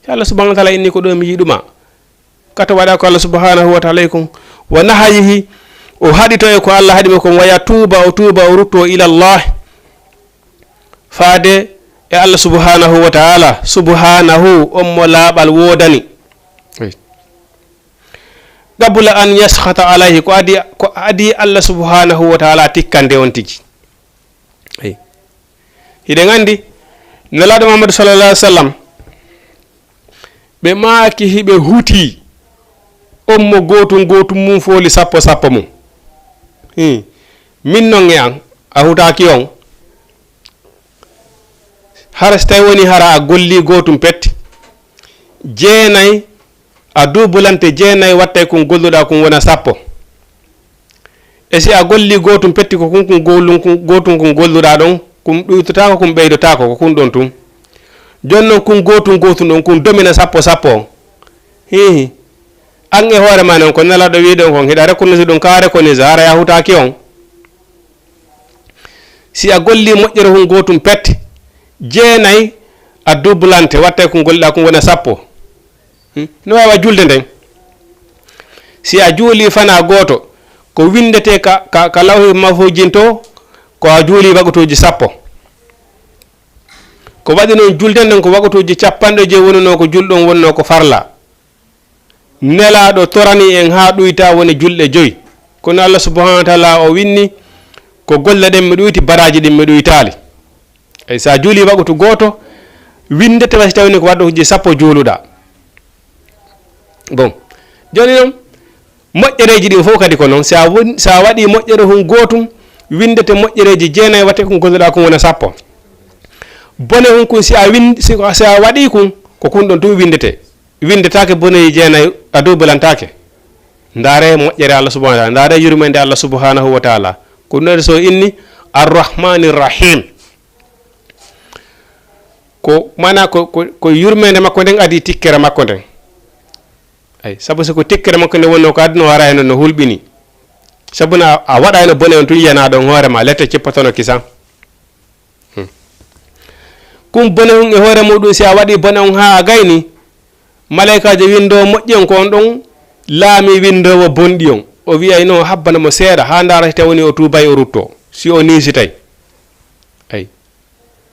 Allah subhanahu wa ta'ala inni ko ɗo mi yiɗuma kata waɗa ko Allah subhanahu wa ta'ala kon wa nahayihi o haɗito e ko Allah haɗimi kon waya tuuba o rutto ila Allah faade e Allah subhanahu wa ta'ala subhanahu on mo laaɓal woodani qabla an yaskhata alayhi ko adi Allah subhanahu wa ta'ala tikkande on tigi hiɗen andi nelaɗo Muhammad sallallahu alaihi wasallam ɓe maaki hiɓe huti on mo gotum mum fooli sappo mum min non e an a hutaki on hara so tawi woni hara a golli gotum petti jeenayi a dubulante jeenayi wattay kon golluɗa kon wona sappo e si a golli gotum petti ko kun gotum kon golluɗa ɗon kum ɗuytotako kum ɓeydotako ko kun ɗon tum joni noon kun gotum ɗon kun domina sappo on hihi an e hoore ma noon ko nelaɗo wiɗon kon hiɗa rekonisi ɗum ka rekonisi hara yahutaki on si a golli moƴƴere hun gotum petti jeenayi a dublante wattay ko golliɗa ko wona sappo no wawa julde nden si a juuli fana goto ko windete ka lawhi mahfujinto ko a juuli wagotoji sappo ko waɗi noon julde nden ko wagotoji capanɗe je wonno ko julɗon wonno ko farla nelaɗo torani en ha ɗuyta woni julɗe 5 kono Allah subhanahu wa ta'ala o winni ko golle ɗen mi ɗuyti baraji ɗin mi ɗuytali ay sa juuli wagoto goto windete wasi tawni ko waɗoji sappo juuluɗa bon joni noon moƴƴereji ɗin fof kadi ko noon sa waɗi moƴƴere hun gotum windete moƴƴereji jeenayi watte ko golluɗa ko wona sappo bone hun kun si a waɗi kun ko kun ɗon tum windetake boneji jeenayi a dubalantake ndaare moƴƴere Allah subhanahu wa ta'ala ndaare yurmede Allah subhanahu wa ta'ala ko ɗum so inni arrahmanir rahim ko mana ko yurmede makko nden adi tikkere makko nden ay sabu so ko tikkere makko nde wonno ko aduna wara hen no hulɓini sabuna a waɗa no bone on tun yana ɗon hoorema lette cippatono kisan kum bone on e hoore muɗum si a waɗi bone on ha a gayni malaikajo windo moƴƴi on ko on ɗon laami windowo bonɗi on o wiyay no habbana mo seeɗa ha ndara so tawni o tuubay o rutto si o nisitay ay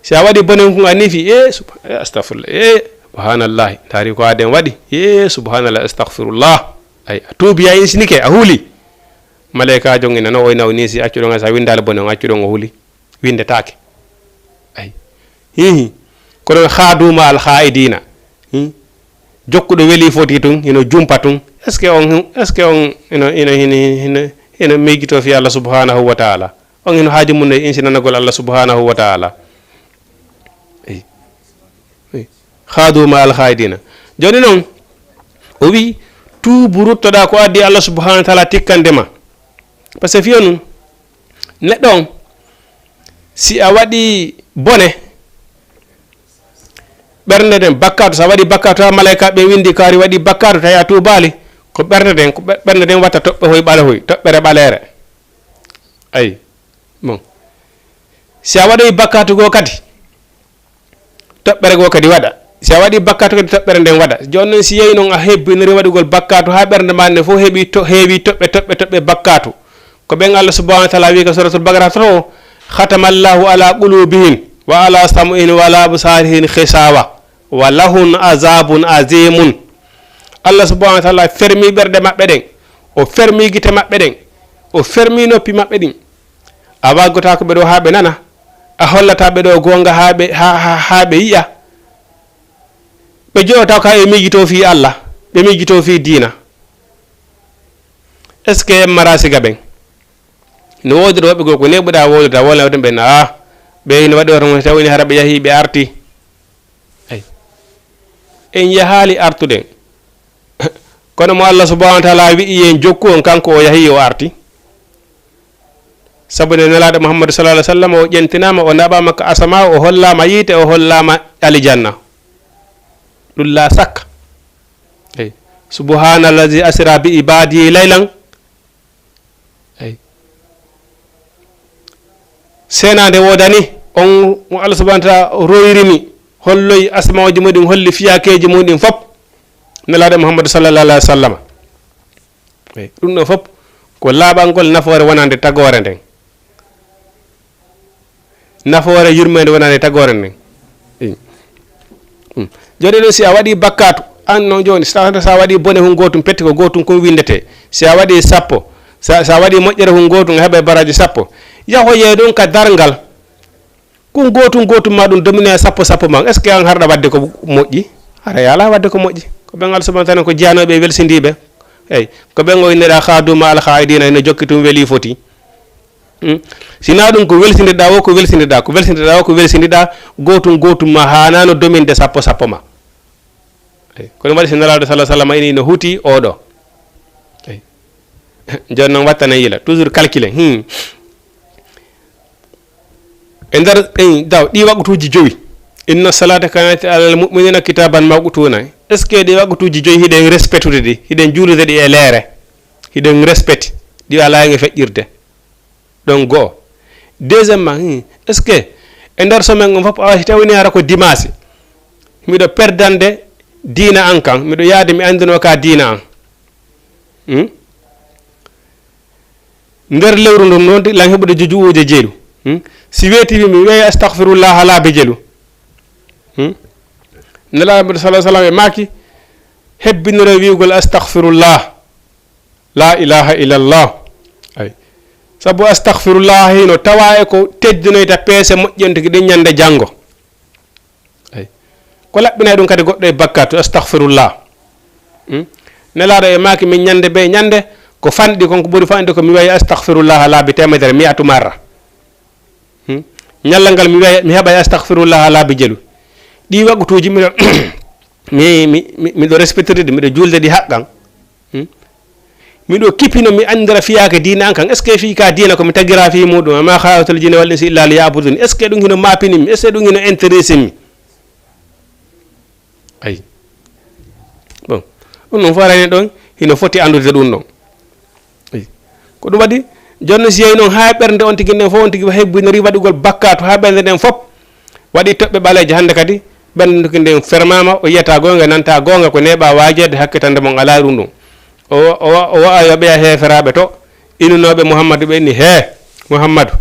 si a waɗi bone on a nifi astahfirullah subhanallahi taari ko aden waɗi subhanallah astahfirullah ay a tuubi ya insinike a huuli malaikajo on ina no oyna o nisi accuɗon sa windale bone on accuɗon o huuli windetake ay hihi kono khaduma al khaidina jokkuɗo weeli foti tun ino jumpa tun est ce que on ino meygito fi Allah subhanahu wa ta'ala on ino haaji mun e insinanagol Allah subhanahu wa ta'ala khaduma al khaidina joni noon o wi tuubu ruttoɗa ko addi Allah subhanahu wa ta'ala tikkandema par ce que fiya nun neɗɗo on si a waɗi bone ɓernde den bakkatu sa waɗi bakkatu ha malaika ɓe windi kaari waɗi bakkatu tawi a tuubali ko ɓernde den watta toɓɓe hoy ɓalehoy toɓɓere ɓaleere ayi bon si a waɗoyi bakkatu goo kadi toɓɓere goo kadi waɗa si a waɗi bakkatu kadi toɓɓere nden waɗa joni noon si yeyi noon a hebbinori waɗugol bakkatu ha ɓernde ma nde fof heewi toɓɓe bakkatu ko ɓen Allah subhanahu wa ta'ala wi ka suratul bagara to khatamallahu ala qulubihim wa ala sam'ihim wa ala absarihim khishawa wa lahum azabun azimun Allah subhanahu wa ta'ala fermi ɓerde maɓɓe ɗen o fermi gite maɓɓe ɗen o fermi noppi maɓɓe ɗin a waggotako ɓe ɗo ha ɓe nana a hollata ɓe ɗo gonga ha ɓe yiya ɓe joɗota ko ɓe migito fi Allah ɓe migito fi diina est ce que mara siga ɓen no wodiri woɓɓe goo ko neɓuɗa woduda wona wden ɓen ɓe no waɗi oto tawni hara ɓe yahi ɓe arti ay en yahali artuɗen kono mo Allah subhanahu wa ta'ala wi'i en jokku on kanko o yahi o arti sabu ne nelaɗo Muhammadu sallallahu alaihi wasallam o ƴentinama o naɓama ka asama o hollama yiite o hollama aljanna ɗum la sakka ay subhanallazi asra bi ibadihi laylan ay senade wodani on mo Allah subhanahu wa ta'ala royrimi holloy asmauji muɗum holli fiyakeji muɗum fop nelaɗo Muhammadu sallallahu alaihi wasallam ay ɗum ɗo fop ko laaɓangol nafoore wonande tagore nden nafoore yurmede wonande tagore nden joni ɗo si a waɗi bakkatu an noon joni sa waɗi bone hun gotum petti ko gotum kon windete si a waɗi sappo sa waɗi moƴƴere hun gotum heeɓe baraji sappo yahoye ɗon ka dargal kon gotum ma ɗum domine sappo ma est ce que an harɗa wadde ko moƴƴi ara yala wadde ko moƴƴi ko ɓen Allah subhanahu wa ta'ala ko jiyanoɓe welsindiɓe eyyi ko ɓen o inneɗa khaduma al khaidina ene jokki tum weeli foti sina ɗum ko welsindiɗa o ko welsindiɗa ko welsindiɗa o ko welsindiɗa gotum ma hanano dominde sappo ma eyyi kono waɗi so nelaɗo sallah sallam ini no huuti oɗo eyyi joni noon wattana yila toujours calculé e nder daw ɗi waqtuji joyi inna salata kanat alal mu'minina kitaban mawqutuna est ce que ɗi waqtuji joyi hiɗen respectude ɗi hiɗen juulude ɗi e leere hiɗen respecte ɗi ala e feƴƴirde ɗon goho deuxièmement est ce que e nder semaine on fof a tawni hara ko dimanche miɗo perdande diina an kan miɗo yaade mi andino ka diina an nder lewru ndum noon lan heɓude jojuuje jeelu si weetimi mi wiya astaghfirullah laabe jelu nelaɓe sallallahu sallam e maaki hebbinore wiwgol astaghfirullah la ilaha illallah ay sabu astaghfirullah hino tawa e ko teddinoyta peese moƴƴente ɗin ñande janngo ay ko laɓɓinay ɗum kadi goɗɗo e bakkatu astaghfirullah nelaɗo e maaki min ñande be ñande ko fanɗi konko ɓuri fanɗi ko mi wayi astaghfirullah laabi temedere mi atu marra ñallal ngal mi heɓay astaghfirullah laabi jelu ɗi waqtuji miɗo miɗo respectede miɗo julde ɗi haqqan miɗo kipino mi andira fiyake diina an kan est ce que fi ka diina komi tagira fi muɗum ama hawatul jine wal insi illa liyabuduni est ce que ɗum hino mapinimi est ce que ɗum hino intéressé mi ayi bon ɗum noon fo arani ɗon hino foti andude ɗum ɗon ayi ko ɗum waɗi jonno si yeyi noon ha ɓernde on tigi nden fof on tigi hebbinori waɗugol bakkatu ha ɓernde nden fof waɗi toɓɓe ɓaleje hannde kadi ɓernde tigi nden fermama o yiyata gonga nanta gonga ko neɓa wajede hakkitande mon ala ɗum ɗum o wa'a yo ɓeya heferaɓe to inunoɓe mouhammadou ɓe ni he mouhammadou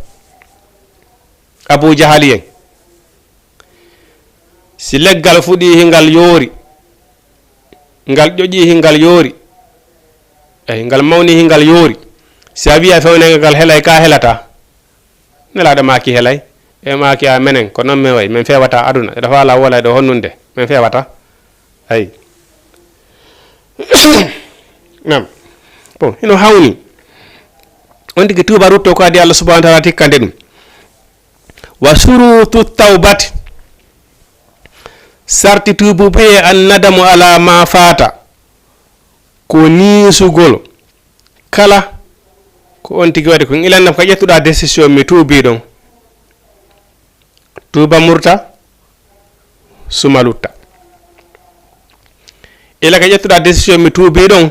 abou jahali en si leggal fuɗi hingal yoori ngal ƴoƴi hingal yoori eyi ngal mawni hingal yoori si a wiya fewnega ngal helay ka helata nelaɗo maki helay e maki a menen ko noon min way min fewata aduna eɗa faala wola ɗo honnunde min fewata ayi nam bon hino hawni on tigi tuuba rutto ko adi Allah subhanahu wa ta'ala tikkande ɗum wa surutu tawbati sarti tuubu be an nadamu ala ma fata ko niisugol kala ko on tigi waɗi ko ilandam ko ƴettuɗa décision mi tuubi ɗon tuuba murta suma lutta ila ka ƴettuɗa décision mi tuubi ɗon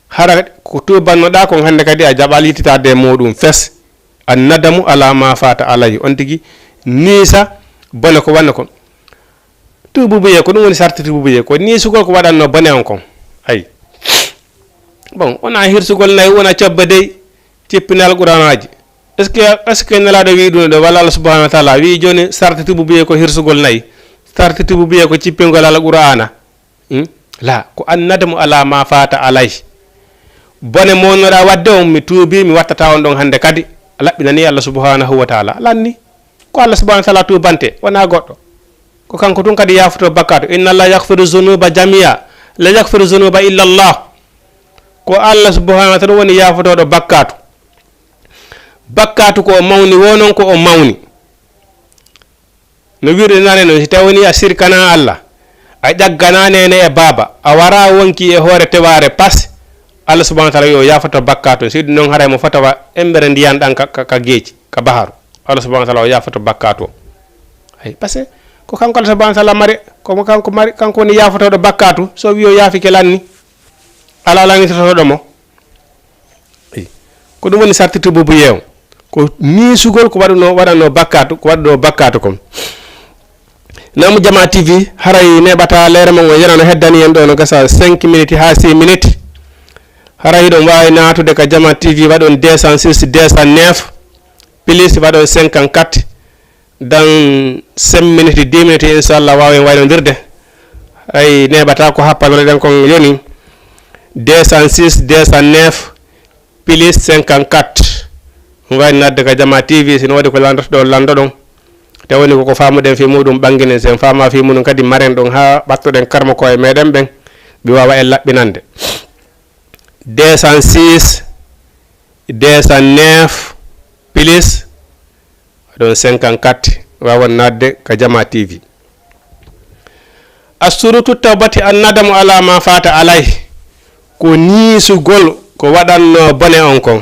hara ko tubannoɗa kon hannde kadi a jaɓal yittitade muɗum fes an nadamu ala ma fata alayi on tigi niisa bone ko wanna kon tububuye ko ɗum woni sarti tububuye ko niisugol ko waɗanno bone on kon ayi bon wona hirsugol nayi wona cobba dey cippinal qur'anaji est ce que nelaɗo wi ɗum ɗo walla Allah subhanahu wa ta'ala wi joni sarti tububuye ko hirsugol nayi sarti tububuye ko cippingol al qur'ana la ko an nadamu ala ma fata alayi bone monnoɗa wadde on mi tuubi mi wattata on ɗon hannde kadi a laɓɓinani Allah subhanahu wa ta'ala lanni ko Allah subhanahu wa ta'ala tubante wona goɗɗo ko kanko tun kadi yafuto bakkatu inna Allah yaghfiru dhunuba jamia la yaghfiru dhunuba illa Allah ko Allah subhanahu wa ta'ala woni yafutoɗo bakkatu ko o mawni wonon ko o mawni no wirde nane no si tawni a sirkana Allah a ƴaggana nene e baba a wara wonki e hoore teware pas Allah subhanahu wa ta'ala yo yafato bakkatu sidi non haray mo fatawa embere ndiyan ɗan ka geeci ka baharu Allah subhanahu wa ta'ala o yafato bakkatu ay parce ko kanko Allah subhanahu wa ta'ala mari ko kanko mari kanko woni yafotoɗo bakkatu so wi o yaafike lanni ala lanitotoɗo mo ko ɗum woni sarti tububu yew ko niisugol ko waɗanno bakkatu ko waɗɗo bakkatu kom namu jama tv haray neɓata leere mon o yenano heddani en ɗo no gasa 5 minutes ha 6 minutes haray ɗon wawi natude ka jama tv waɗon 206 209 plus waɗon 54 dans 5 minutes 10 minutes inchallah wawen waynodirde ay neɓata ko happalole ɗen kon yoni 206 209 plus 54 wawi nadde ka jama tv sino waɗi ko landotoɗo lando ɗon te woni koko famuɗen fi muɗum ɓangguinen sen fama fi muɗum kadi maren ɗon ha ɓattuɗen karma koye meɗen ɓen ɓe wawa en laɓɓinande 206 209 plus ɗon 54 wawan nadde ka jama tv assurutu tawbati an nadamu ala ma fata alay ko niisugol ko waɗanno bone on kon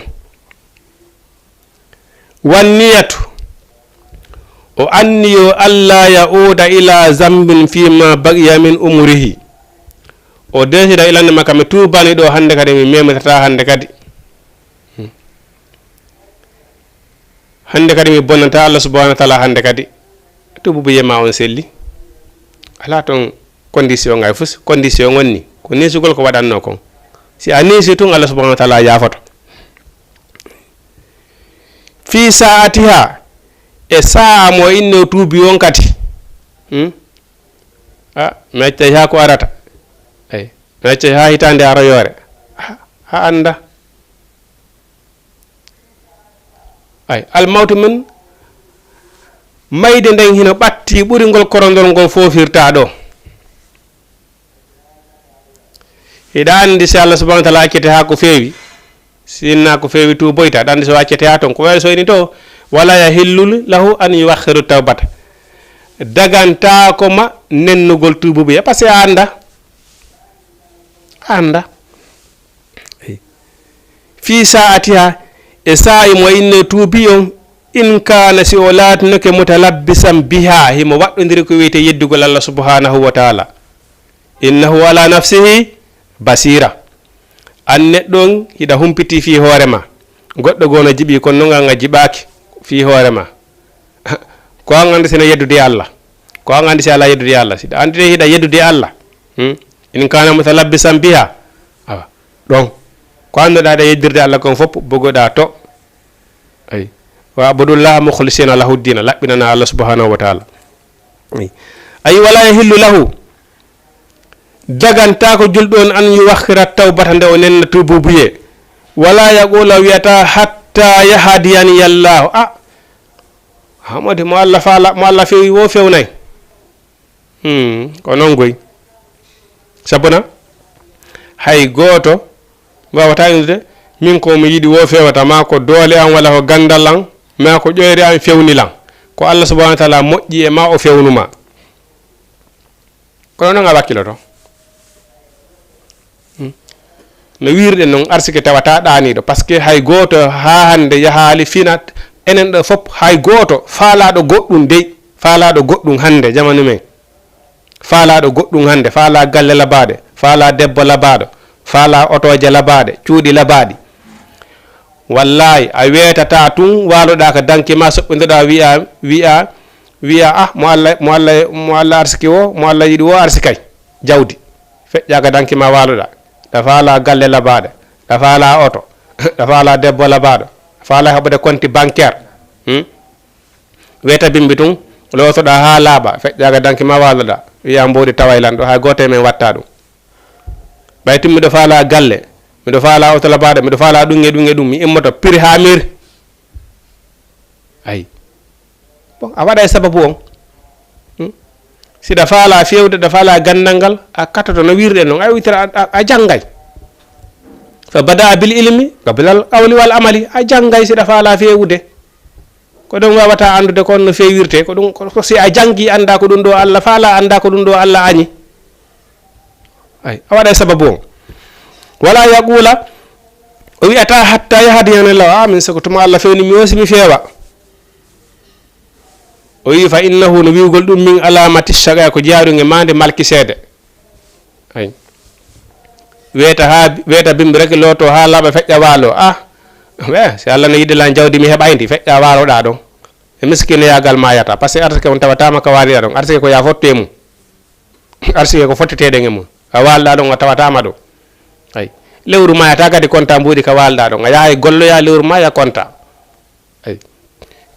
wanniyatu o anniyo alla yauda ila zambin fima baqiya min umrihi o desida ilande makka mi tubani ɗo hande kadi mi memitata hande kadi hande kadi mi bonnata Allah subhanahu wa ta'ala hande kadi tububu yema on selli ala ton condition ngay fus condition wonni ko nisugol ko waɗanno kon si a nisi tun Allah subhanahu wa ta'ala yafoto fi sa'atiha e sa'a mo inno tuubi on kati meccay ha ko arata ay meccay ha hitande aroyore ha anda ay almawtu men mayde nden hino ɓatti ɓuringol korondol ngol fofirta ɗo hiɗa andi si Allah subhanahu wa ta'ala accete ha ko feewi sinna ko feewi tuuboyta ɗa andi so accete ha ton ko wawi so ini to wala yahillul lahu an yuakhiru tawbata daganta ko ma nennugol tuubuɓe par ce que anda fi sa'atiha e sa'i mo inne tuubi on in kana si o laatinoke mutalabbisan biha himo waɗɗodiri ko wiyete yeddugol Allah subhanahu wa ta'ala innahu ala nafsihi basira an neɗɗon hiɗa humpiti fi hoorema goddo gono jibi kon non nga jibaaki fi hoorema ko ngandi sene yeddude Allah ko ngandi si Allah yeddude Allah si andi hida yeddude Allah in kana mutalabbisan biha awa donc ko anduda da yeddirde Allah kon fop bogoda to ay wa abudullah mukhlisina lahu din labbina Allah subhanahu wa ta'ala ay wala yahillu lahu daganta ko juldon an yuwakhira tawbata nde onen tububuye wala yaqula wiyata hatta yahdiyani Allah hamade mo Allah faala mo Allah fewi wo fewnay ko non goy sabuna hay goto wawata inde min ko mi yidi wo fewata ma ko doole am wala ko gandal am ma ko ƴoyre am fewnilan ko Allah subhanahu wa ta'ala moƴƴi e ma o fewnuma ko non nga wakkiloto no wirde non arsike tawata danido parce que hay goto ha hande yahaali finat enen do fop hay goto faalaado goddum dey faalaado goddum hande jamanu men faalaado goddum hande faala galle labade faala debbo labado faala otoje labade cuudi labadi wallahi a wetata tun waloda ka danki ma sobbindoda wi'a mo Allah arsiki wo mo Allah yidi wo arsikay jawdi fejja ka danki ma waloda da faala galle labade da faala oto da faala debbo labado faala habde konti bancaire weta bimbi tun lotoda ha laaba fejjaga danki ma waloda wiya mbodi tawaylan do ha gote men watta dum bayti mi do faala galle mi do faala oto labade mi do faala dunge dum mi immoto piri ha mir ay bon a wada sababu on si da faala fewde da faala gandal a katoto no wirde non ay witira a jangay fa bada bil ilmi qabla al qawli wal amali a jangay si da faala fewde ko don wawata andude kon no fewirte ko dum ko si a jangi anda ko dum do Allah faala anda ko dum do Allah ani ay a wada sababu on wala yaqula o wi'ata hatta yahdiyana Allah amin sako tuma Allah fewni mi wosi mi fewa o wi fa innahu no wi'ugol dum min alamati shaga ko jaaruge mande malki seede ay weta bimbi rek loto ha laba fejja walo si Allah no yidde lan jawdi mi hebayndi fejja walo da don e miskine yagal ma yata parce que arsike on tawatama ka wari don arsike ko ya fottemu arsike ko fottete ngem a walda don a tawatama do ay lewru ma yata kadi konta mbudi ka walda don a yahay gollo ya lewru ma ya konta ay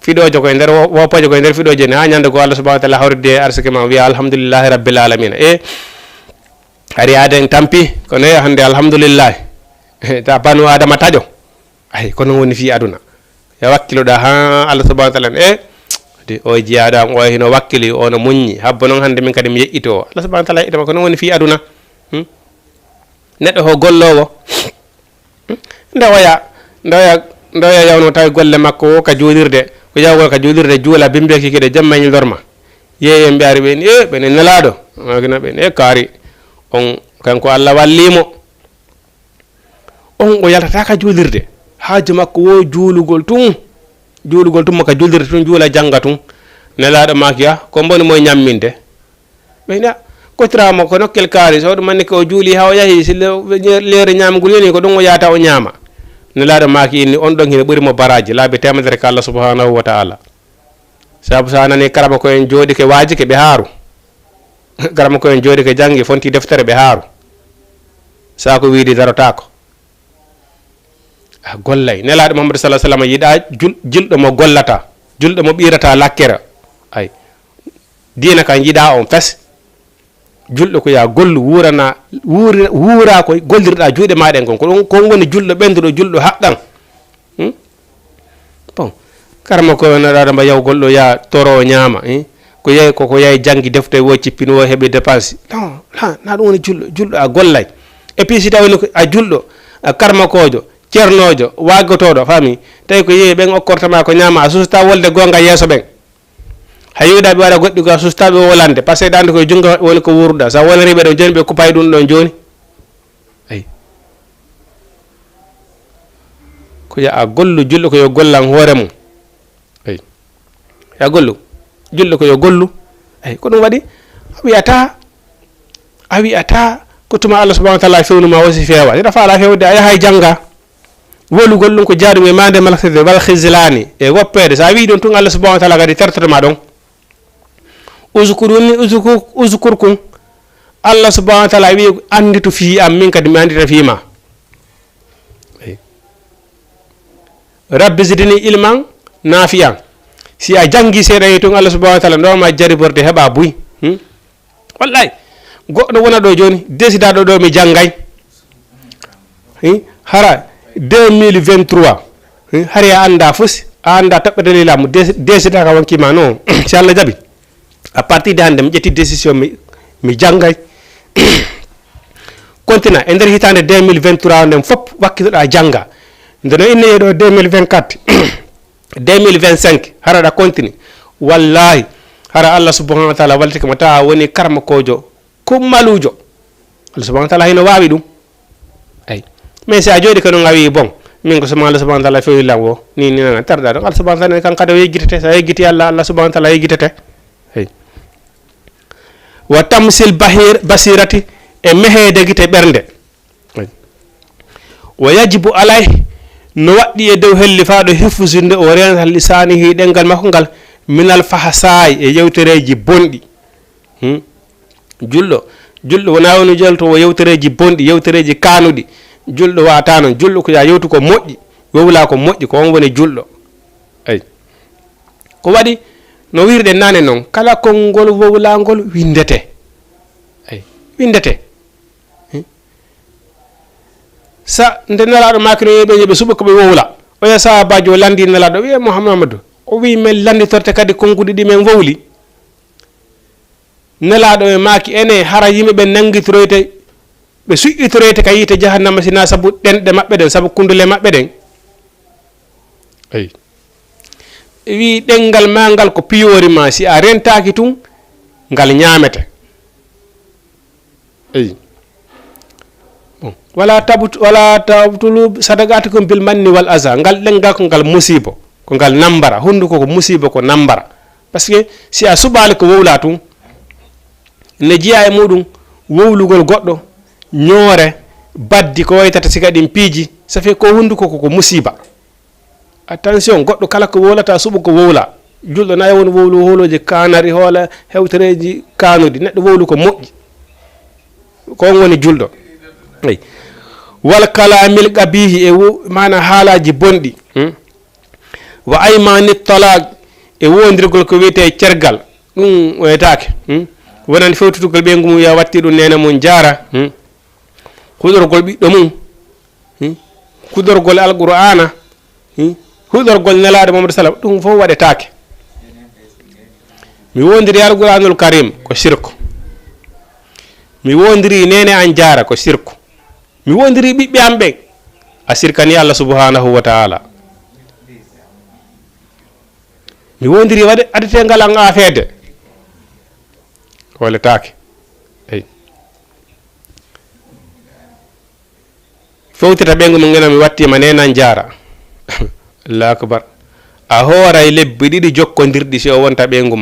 fidojo ko nder wopojo ko nder fidoje ne ha nyande ko Allah subhanahu wa ta'ala hawride arsike ma wi alhamdulillahi rabbil alamin ari aden tampi kono hande alhamdulillah ta banu adama tajo ay kono woni fi aduna ya wakkiloda ha Allah subhanahu wa ta'ala de o jiada o hino wakkili o no munyi habbo non hande min kadi mi yeggito Allah subhanahu wa ta'ala idama kono woni fi aduna neddo ho gollowo ndoya yawno tawi golle makko ka jodirde ko yawgol ka jodirde juula bimbe kikide jammañi dorma yeye mbi ari ben ben nelado magina ben kaari on kanko Allah wallimo on o yaltata ka julirde haaji makko wo juulugol tum ka julirde tun juula janga tun nelaado makiya ko boni moy nyamminde beyna ko tramo ko nokkel kaari so do manni ko juuli ha o yahi si leere nyamgul yoni ko dum o yata o nyama nelaado maki ni on don hina buri mo baraji laabe temedere ka Allah subhanahu wa ta'ala sabu sanani karaba ko en jodi ke waaji ke be haaru garama ko en jodi ke jangi fonti deftere be haaru sa ko wiidi darotako gollay nelaado Muhammad sallallahu alaihi wasallam yida juldo mo gollata juldo mo birata lakkere ay diina kan yida on fes juldo ko ya gollu wura ko gollirda juude maaden kon ko woni juldo bendudo juldo haddan bon karama ko nelaado ba yaw gollo ya toro nyama ko yey ko yey jangi defte wo cippino wo hebe dépense non na dum woni juldo a gollay et puis si tawni a juldo a karma kojo cernojo wagotodo fami tay ko yey ben okkortama ko nyama susta wolde gonga yeso ben hayuda be wara goddi ko susta be wolande parce que dande ko junga woni ko wurda sa wonari be do joni be ko pay dun don joni ay ko ya a gollu juldo ko yo gollan hoore mum ay ya gollu juldo ko yo gollu ay ko dum wadi a wi'ata ko tuma Allah subhanahu wa ta'ala fewnuma wasi fewa ida faala fewde a yahay janga wolugol ɗum ko jaadum e mande malakede wal khislani e woppede sa wi ɗon tun Allah subhanahu wa ta'ala gadi tertotoma ɗon uzkuruni uzkurkum Allah subhanahu wa ta'ala wi anditu fi am min kadi mi andita fima rabbi zidni ilman nafiyan si a jangi seeɗa yi tun Allah subhanahu wa ta'ala ndowma jariborde heɓa buy wallahi goɗɗo wona ɗo joni décidaɗo ɗo mi janggay hara 2023 hari a anda fus a anda toɓɓe dalilamu décida ka wonkima non si Allah jaɓi à partir de hande mi ƴetti décision mi janggay continua e nder hitande 2023 nden fof wakkitoɗa jangga nde no inne ɗo 2024 2025 hara ɗa continue wallahi hara Allah subhanahu wa ta'ala walti kama tawa woni karma kojo kummalujo Allah subhanahu wa ta'ala hino wawi ɗum ay mais si a jooɗi ko no gawi bon min ko sama Allah subhanahu wa ta'ala fewilam wo ni nana tarda ɗon Allah subhanahu wa ta'ala kan kadi o yeggitete sa yeggiti Allah subhanahu wa ta'ala yeggitete ay wa tamsil basirati e mehede gite ɓernde wa yajibu alay no waɗɗi e dow helli faaɗo hifusinde o renata lisanihi ɗengal makko ngal minal fahasay e yewtereji bonɗi julɗo wona woni jelto o yewtereji bonɗi yewtereji kanuɗi julɗo wata noon julɗo ko ya yewtu ko moƴƴi wowla ko moƴƴi ko on woni julɗo ay ko waɗi no wirɗen nane noon kala konngol wowlangol windete ay windete sa nde nelaɗo makino yeɓe suɓa koɓe wowla o ya sahabajo o landi nelaɗo wiye Mouhamadou o wi men landitorte kadi konkuɗi ɗi men wowli nelaɗo e maki ene hara yimɓeɓe nanguitoroyte ɓe suƴƴitoroyte ka yiite jahannama sina saabu ɗenɗe maɓɓe ɗen saabu kundule maɓɓe ɗen ayi wi ɗengal ma ngal ko piyori ma si a rentaki tun ngal ñamete ayi bon wala tabtulu sadaqatukum bil manni wal aza ngal ɗengal ko ngal musibo ko ngal nambara hunduko ko musibo ko nambara par ce que si a suɓali ko wowla tun ne jiya e muɗum wowlugol goɗɗo ñoore baddi ko waytata siga ɗin piiji ça fait ko hunduko koko musiba attention goɗɗo kala ko wowlata suɓo ko wowla julɗo nayi woni wowlu holoji kanari hoola hewtereji kanuɗi neɗɗo wowlu ko moƴƴi ko on woni julɗo ay wal kalamil qabihi e mana haalaji bonɗi wa aymani talaq e wondirgol ko wiyete cergal ɗum waytake wonani fewtutugol ɓe ngum ya watti ɗum nene mum jara huɗorgol ɓiɗɗo mum huɗorgol alqur'ana huɗorgol nelaɗo Muhammad sallam ɗum fof waɗetake mi wondiri alqur'anul karim ko sirku mi wondiri nene an jara ko sirku mi wondiri ɓiɓɓe am ɓen a sirkani Allah subhanahu wa ta'ala mi wondiri adetengal an afede waletake ay fewtita ɓengu mi gena mi wattima nenan jara Allah akbar a hooray lebbi ɗiɗi jokkodirɗi si o wonta ɓengu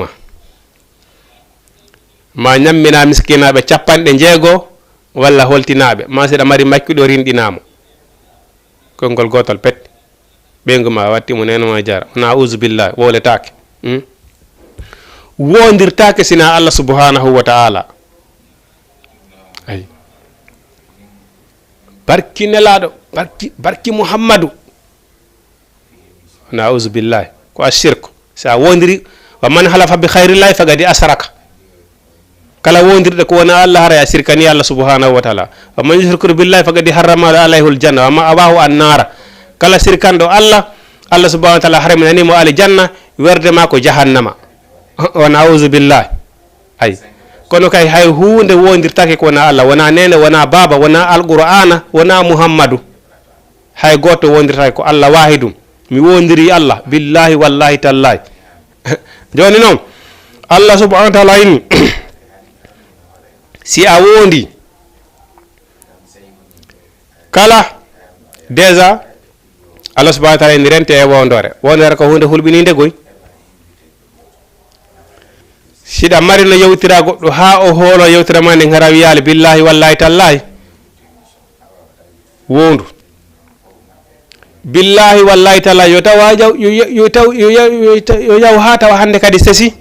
ma ñammina miskinaɓe 60 walla holtinaɓe ma seɗa mari makkiɗo rinɗinamo konngol gotol pet ɓengu ma wattimo nenoma jara wona auzubillah woletake wondirtake sina Allah subhanahu wa ta'ala ay barki nelaɗo barki Muhammadu wona auzubillah ko ashirku sa wondiri wa man halafa bi khayrillahi faqad asraka kala wondirde ko wona Allah hara ya sirkani Allah subhanahu wa ta'ala wa man yushriku billahi faqad harrama alayhi aljanna wa ma'awahu an-nar kala sirkanɗo Allah subhanahu wa ta'ala haraminanimo aljanna werde ma ko jahannama wona auzubillah ay kono kay hay hunde wondirtake ko wona Allah wona nene wona baba wona alqur'ana wona Muhammadu hay goto wondirtake ko Allah wahidum mi wondiri Allah billahi wallahi tallahi joni noon Allah subhanahu wa ta'ala ini si a wondi kala déjà Allah subhanahu wa ta'ala ini rente e wondore ko hunde hulɓininde goy siɗa mari no yewtira goɗɗo ha o hoolo yewtira ma nden hara wiyale billahi wallahi tallahi wondu billahi wallahi taala yo tawa yo yaw ha tawa hande kadi sesi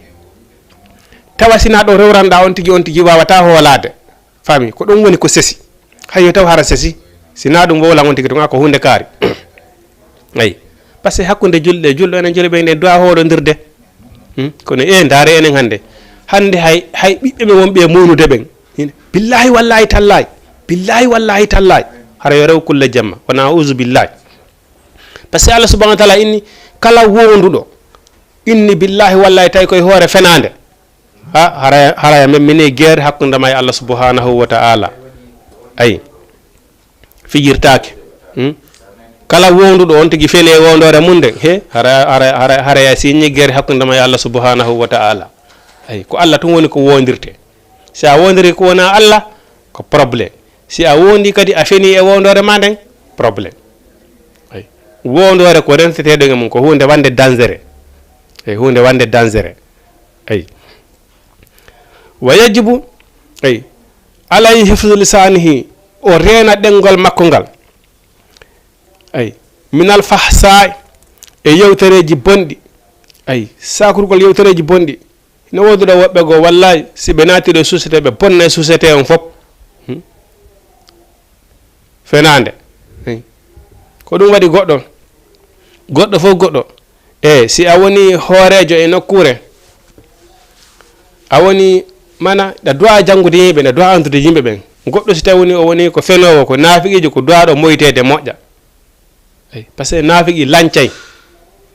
tawa sina ɗo rewranɗa on tigi wawata hoolade fami ko ɗum woni ko sesi hayyo taw hara sesi sina ɗum wowlan on tigi ɗum ko hunde kaari ayi par ce que hakkude julɗo enen joli ɓe nde dowa hoɗodirde kono ndaare enen hande hay ɓiɓɓe ɓe wonɓe e mownude ɓen billahi wallahi tallahi hara yo rew kulle jamma wona ausu billahi par ce que Allah subhanahu wa taala inni kala wonduɗo inni billahi wallahi tawi koye hoore fenade haraya memmine guerre hakkudema e Allah subhanahu wa taala ayi fijirtake kala wonduɗo on tigi feli e wondore mum de he haraya signi guerre hakkudema e Allah subhanahu wa taala ayi ko Allah tun woni ko wondirte si a wondiri ko wona Allah ko probléme si a wondi kadi a feni e wondore ma nden probléme ayi wondore ko renteteɗo e mum ko hunde wande dangereux hunde wande dangereux ayi wa yajibu ayi alay hifdu lisanihi o reena ɗenngol makko ngal ayi minal fahsa e yewtereji bonɗi ayi sakurgol yewtereji bonɗi no woduɗo woɓɓe goo wallahi si ɓe naatiɗo société ɓe bonna e société on fof fenande ko ɗum waɗi goɗɗo fof goɗɗo si a woni hoorejo e nokkure a woni mana ɗa duwa janngude yimɓe ɗa duwa andude yimɓe ɓen goɗɗo si tawi o woni ko fenowo ko naafiqijo ko duwaɗo moytede moƴƴa eyi par ce que naafiqi lancay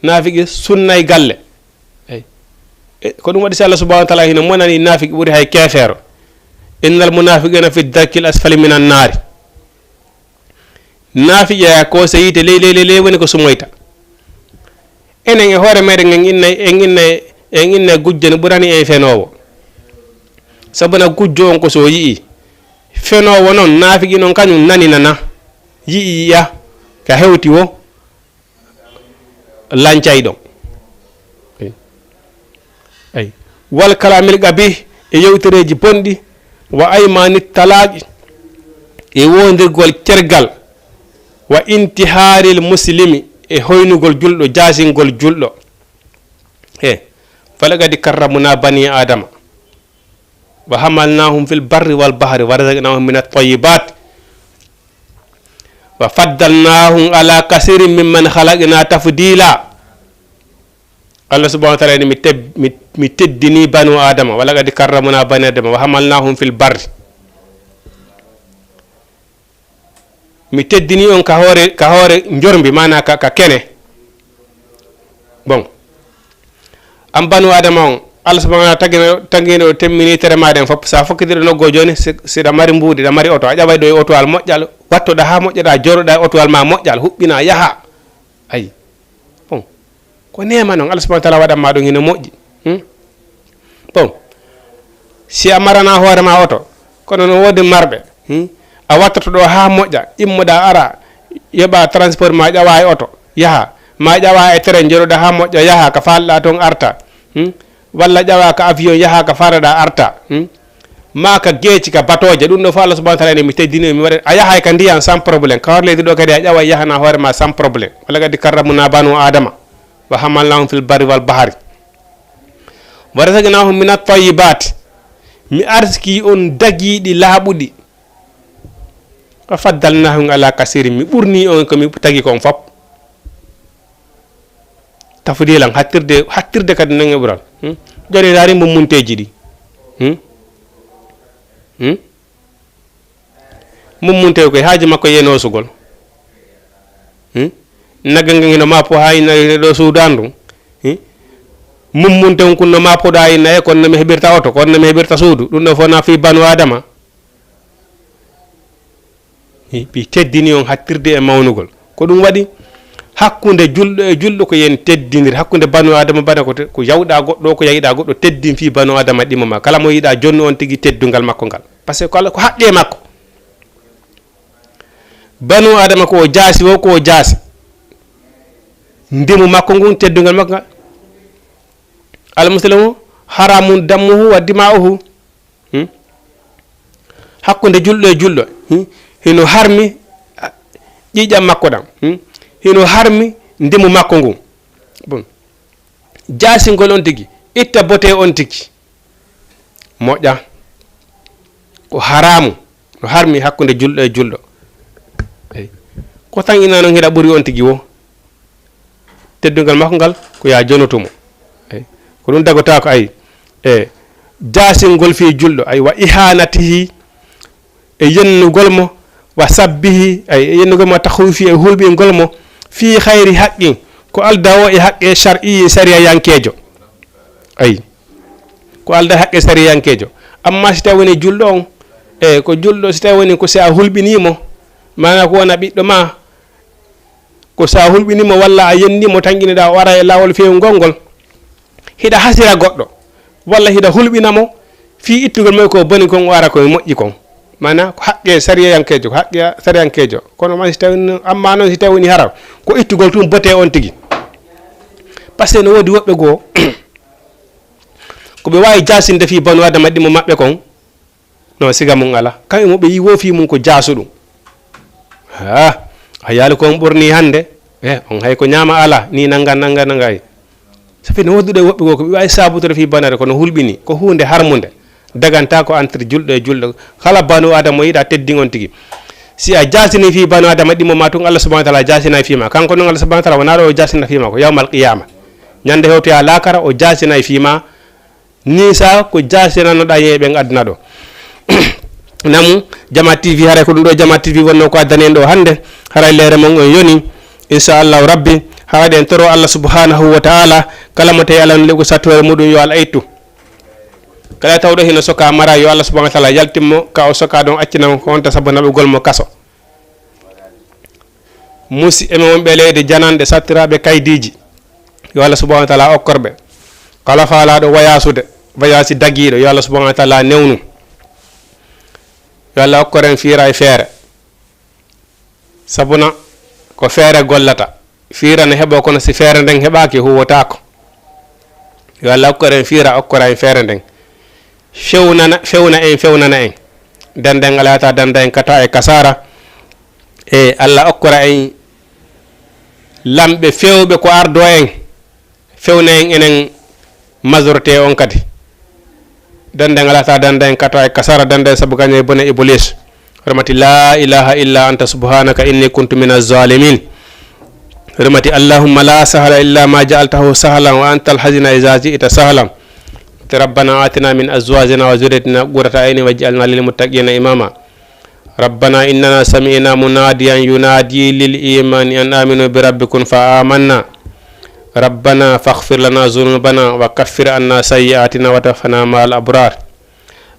naafiqi sunnay galle eyi ko ɗum waɗi si Allah subahanahu wa taala hino monani naafiqi ɓuri hay keefeero innal munafiqina fi darkil asfali minan naari naafiƴa ko so yite ley woni ko sumoyta enen e hoore meɗen en inna gujjo no ɓurani e fenowo sabuna gujjo on ko so yii fenowo noon naafiqi noon kañum naninana yii yiya ka hewti wo lancay ɗon ay wal kalamil qabih e yewtereji bonɗi wa aymani talaqi e wondirgol cergal wa intiharil muslimi e hoynugol julɗo jasingol julɗo falaqad karramna bani adama wa hamalnahum fil barri wal bahri wa razaqnahum min at-tayyibat wa faddalnahum ala kasirin mimman khalaqna tafdila Allah subhanahu wa ta'ala mi teddini banu adama wa laqad karramna bani adama wa hamalnahum fil barri mi teddini on ka hoore njormbi mana ka kene bon am banu adama on Allah subhanahu wa ta'ala tagino o temmini tere maɗen fof sa fokkitiɗo noggo joni siɗa mari mbuuɗi ɗa mari oto a ƴaway ɗo e otoal moƴƴal wattoɗa ha moƴƴoɗa joroɗa e otoal ma moƴƴal huɓɓina yaha ayi bon ko nema noon Allah subhanahu wa ta'ala waɗanma ɗum hino moƴƴi bon si a marana hoorema oto kono no wodi marɓe a wattoto ɗo ha moƴƴa immoɗa ara yoɓa transport ma ƴawa e oto yaha ma ƴawa e train joroɗa ha moƴƴa yaha ka falɗa toon arta walla ƴawa ka avion yaha ka faraɗa arta ma ka geeci ka batoje ɗum ɗo fo Allah subhanahu wa ta'ala mi teddini mi waɗa a yahay ka ndiyan sans probléme ka hor leydi ɗo kadi a ƴawa yahana hoorema sans probléme walla kadi karramuna banu adama wa hamalnahum fil barri wal bahari wa razaqnahum min at-tayyibat mi arsiki on dagiɗi laaɓuɗi wa faddalnahum ala kasirin mi ɓurni on ko mi tagi kon fop tafdilan hattirde kadi nange ɓural joni dari mo munteji ɗi mum munte koye haaji makko yeno sugol nagga ngen hino mapo ha inna ɗo suudan ɗum mum munte on kunno mapoɗa inna e kono mi heɓirta oto kono mi heɓirta suudu ɗum ɗo fof na fi banu adama ɓi teddini on hattirde e mawnugol ko ɗum waɗi hakkunde julɗo e julɗo ko yen teddinir hakkunde banu adama bana ko yawɗa goɗɗo ko yayiɗa goɗɗo teddin fi banu adama ɗima ma kala mo yiɗa jonni on tigui teddungal makko ngal par ce que ko haqqe makko banu adama ko jaasi wo ko jaasi ndimu makko ngun teddungal makko ngal almuslimu haramun dammuhu wa dima'uhu hakkunde julɗo e julɗo hino harmi ƴiƴam makko ɗam hino harmi ndemu makko ngu bon jaasingol on tigi itta bote on tigi moƴƴa ko haramu no harmi hakkunde julɗo e julɗo eyi ko tan ina noon hiɗa ɓuri on tigi wo teddugal makko ngal ko ya jonotumo eyi ko ɗum dagota ko ayi e jaasingol fi julɗo ay wa ihanatihi e yennugol mo wa sabbihi ay e yennugol mo tahwifi e hulɓingol mo fi hayri haqqin ko alda o e haqqe shar'i sariya yankejo ayi ko alda haqqe sariya yankejo amma si tawi woni julɗo on e ko julɗo si tawi woni ko sa hulɓinimo mana ko wona ɓiɗɗo ma ko sa hulɓinimo walla a yennimo tan ƴineɗa o ara e lawol fewngol ngol hiɗa hasira goɗɗo walla hiɗa hulɓinamo fi ittugol moy ko boni kon o ara koye moƴƴi kon mana ko haqqe sariyankejo ko haqqe sariyankejo kono man si tawi amma noon si tawi woni haram ko ittugol tum bote on tigi par ce que no woodi woɓɓe goo ko ɓe wawi jasinde fi banu adama ɗimo maɓɓe kon no siga mum ala kamɓe mo ɓe yi wofi mum ko jaasu ɗum a yaali kon ɓurni hande on hay ko ñama ala ni nanga ay safi no wodduɗo e woɓɓe goo ko ɓe wawi sabutode fi banade kono hulɓini ko hunde harmude daganta ko entre julɗo e julɗo kala banu adama yiɗa teddin on tigi si a jasini fi banu adama ɗimo ma tun Allah subhanahu wa ta'ala jasina fima kanko noon Allah subhanahu wa ta'ala wona ɗo o jasina fima ko yawmal qiyama ñande hewtoya lakara o jasina fima ni sa ko jasinanoɗa yeeɓe aduna ɗo namu Jama TV haray ko ɗum ɗo Jama TV wonno ko addani en ɗo hande haray leere mon on yoni inchallahu rabbi hawaɗi en toro Allah subhanahu wa ta'ala kala mo tawi ala no lego sattore muɗum yo Allah ittu kala tawɗo hino soka mara yo Allah subhanahu wa ta'ala yaltimmo ka o soka ɗon accinamo ko wonta sabu naɓugol mo kaso musi eme wonɓe leydi janande sattiraɓe kaydiji yo Allah subhanahu wa ta'ala okkorɓe kala faalaɗo wayasude wayasi dagiɗo yo Allah subhanahu wa ta'ala newnu yo Allah okkoren fiira e feere sabuna ko feere gollata fiira ne heɓo kono si feere nden heɓaki huwotako yo Allah okkoren fiira okkora en feere nden fewnana en denden alata danda en kata e kasara e Allah okkora en lamɓe fewɓe ko ardo en fewna en enen majorité on kadi danden alata danda en kata e kasara danda sabu gagne bone iblis rahmati la ilaha illa anta subhanaka inni kuntu minaz zalimin rahmati allahumma la sahla illa ma ja'altahu sahlan wa antal hazina idza ji'ta sahlan ربنا آتنا من أزواجنا وذريتنا قرة أعين واجعلنا للمتقين إماما ربنا إننا سمعنا مناديا ينادي للإيمان أن آمنوا بربكم فآمنا ربنا فاغفر لنا ذنوبنا وكفر عنا سيئاتنا وتوفنا مع الأبرار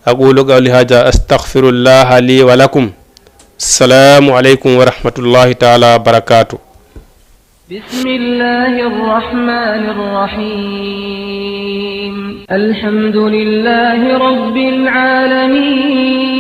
أقول قولي هذا أستغفر الله لي ولكم السلام عليكم ورحمة الله تعالى وبركاته بسم الله الرحمن الرحيم الحمد لله رب العالمين